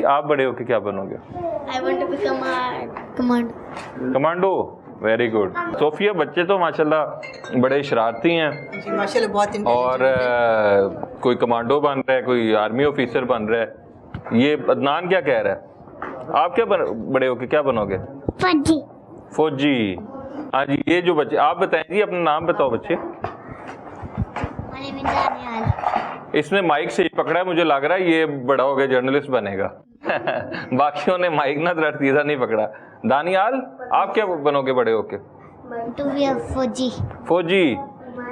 آپ بڑے ہو کے کیا بنو گے؟ I want to become a commando. Commando. Very good. Sofia, بچے تو ماشاءاللہ بڑے شرارتی ہیں ماشاءاللہ بہت اور کوئی کمانڈو بن رہا ہے, کوئی آرمی آفیسر بن رہا ہے. یہ عدنان کیا کہہ رہا ہے؟ آپ کیا بڑے ہو کے کیا بنو گے؟ فوجی. فوجی. ہاں جی, یہ جو بچے, آپ بتائیں جی اپنا نام بتاؤ بچے. My name is Daniel. اس نے مائک سے ہی پکڑا ہے, مجھے لگ رہا ہے یہ بڑا ہو گیا جرنلسٹ بنے گا. باقیوں نے مائک نہ تیزا نہیں پکڑا. دانیال, آپ کیا بنو گے بڑے ہو کے؟ To be a فوجی. فوجی.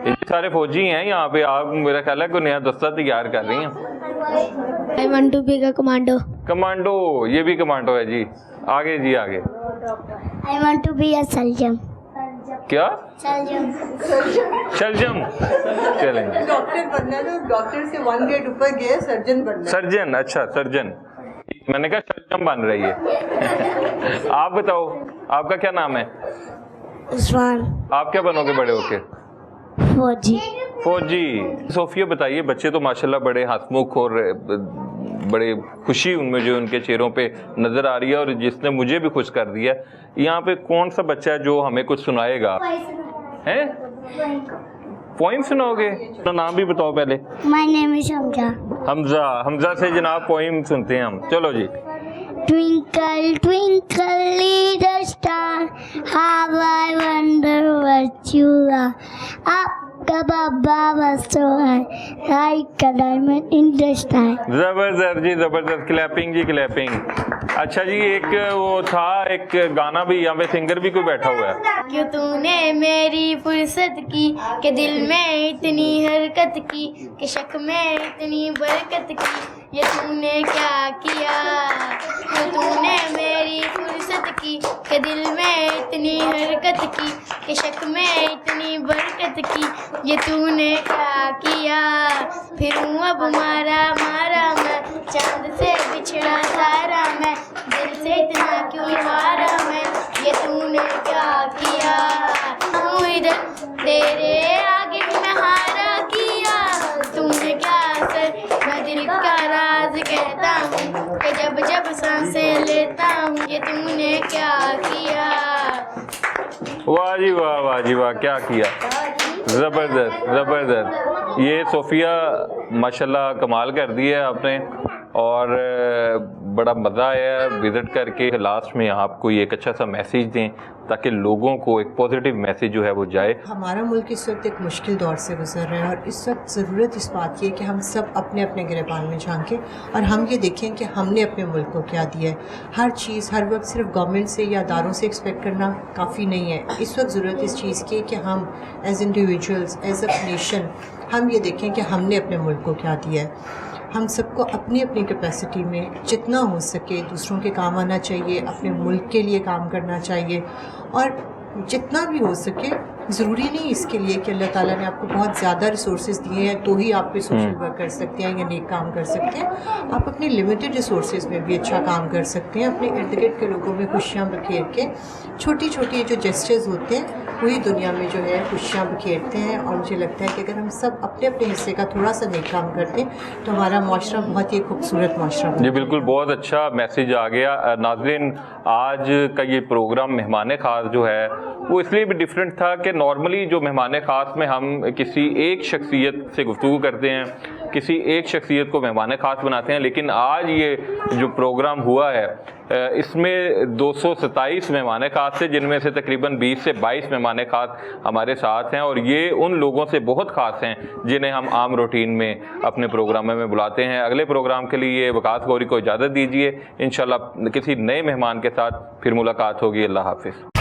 یہ سارے فوجی ہیں یہاں پہ. آپ میرا خیال ہے کوئی نیا دستہ تیار کر رہی ہیں. I want to be a commando. Commando. یہ بھی کمانڈو ہے جی. آگے جی آگے. I want to be a surgeon. کیا؟ Surgeon. شلجم. چلیں جی. ڈاکٹر بننا ہے تو ڈاکٹر سے 1 گریڈ اوپر گئے, سرجن بننا ہے. سرجن. اچھا سرجن. میں نے کہا شلجم بن رہی ہے. آپ بتاؤ آپ کا کیا نام ہے؟ عثمان. آپ کیا بنو گے بڑے ہو کے؟ فوجی. فوجی. صوفیہ بتائیے, بچے تو ماشاءاللہ بڑے ہنسمکھ اور بڑے خوشی ان میں جو ان کے چہروں پہ نظر آ رہی ہے, اور جس نے مجھے بھی خوش کر دیا. یہاں پہ کون سا بچہ ہے جو ہمیں کچھ سنائے گا؟ ہیں پوئم سناؤ گے؟ اپنا نام بھی بتاؤ پہلے. My name is حمزہ. حمزہ. حمزہ سے جناب پوئم سنتے ہیں ہم. چلو جی. Twinkle, twinkle, little star, how I wonder what you are. Up above our soul, like a diamond in the sky. زبردست جی, زبردست. کلیپنگ جی, کلیپنگ. اچھا جی, ایک وہ تھا ایک گانا بھی, یہاں پہ سنگر بھی کوئی بیٹھا ہوا ہے. کیوں تو نے میری فرصت کی کہ دل میں اتنی حرکت کی کہ شک میں اتنی برکت کی, یہ تو نے کیا کیا. کیوں تو نے میری فرصت کی کہ دل میں اتنی حرکت کی کہ شک میں اتنی برکت کی, یہ تو نے کیا کیا. پھروں اب مارا مارا میں, چاند سے بچھڑا سارا میں, دل سے اتنا کیوں مارا میں, یہ تو نے کیا کیا. ہوں ادھر تیرے آگے میں ہارا کیا, تم نے کیا اثر میں دل کا راز کہتا ہوں کہ جب جب سانسیں لیتا ہوں, یہ تم نے کیا کیا. واہ جی واہ, واہ جی واہ, کیا کیا. زبردست زبردست. یہ صوفیہ ماشاءاللہ کمال کر دی ہے آپ نے, اور بڑا مزہ آیا وزٹ کر کے. لاسٹ میں آپ کوئی ایک اچھا سا میسیج دیں تاکہ لوگوں کو ایک پازیٹیو میسیج جو ہے وہ جائے. ہمارا ملک اس وقت ایک مشکل دور سے گزر رہا ہے, اور اس وقت ضرورت اس بات کی ہے کہ ہم سب اپنے اپنے گریبان میں جھانکیں اور ہم یہ دیکھیں کہ ہم نے اپنے ملک کو کیا دیا ہے. ہر چیز ہر وقت صرف گورنمنٹ سے یا اداروں سے ایکسپیکٹ کرنا کافی نہیں ہے. اس وقت ضرورت اس چیز کی ہے کہ ہم as individuals, as a nation, ہم یہ دیکھیں کہ ہم نے اپنے ملک کو کیا دیا ہے. ہم سب کو اپنی اپنی کیپیسٹی میں جتنا ہو سکے دوسروں کے کام آنا چاہیے, اپنے ملک کے لیے کام کرنا چاہیے, اور جتنا بھی ہو سکے ضروری نہیں اس کے لیے کہ اللہ تعالیٰ نے آپ کو بہت زیادہ ریسورسز دیے ہیں تو ہی آپ پہ سوشل ورک کر سکتے ہیں یا نیک کام کر سکتے ہیں. آپ اپنے لمیٹڈ ریسورسز میں بھی اچھا کام کر سکتے ہیں. اپنے ارد گرد کے لوگوں میں خوشیاں بکھیر کے چھوٹی چھوٹی جو جسچرز ہوتے ہیں وہی دنیا میں جو ہے خوشیاں بکھیرتے ہیں. اور مجھے لگتا ہے کہ اگر ہم سب اپنے اپنے حصے کا تھوڑا سا نیک کام کرتے ہیں تو ہمارا معاشرہ بہت ہی خوبصورت معاشرہ بنتا ہے. جی بالکل، بہت اچھا میسیج آ گیا. ناظرین، آج کا یہ پروگرام مہمان خاص جو ہے وہ اس لیے بھی ڈیفرنٹ تھا کہ نارملی جو مہمان خاص میں ہم کسی ایک شخصیت سے گفتگو کرتے ہیں، کسی ایک شخصیت کو مہمان خاص بناتے ہیں، لیکن آج یہ جو پروگرام ہوا ہے اس میں 227 مہمان خاص تھے، جن میں سے تقریباً 20 سے 22 مہمان خاص ہمارے ساتھ ہیں، اور یہ ان لوگوں سے بہت خاص ہیں جنہیں ہم عام روٹین میں اپنے پروگراموں میں بلاتے ہیں. اگلے پروگرام کے لیے وقاص غوری کو اجازت دیجیے. انشاءاللہ کسی نئے مہمان کے ساتھ پھر ملاقات ہوگی. اللہ حافظ.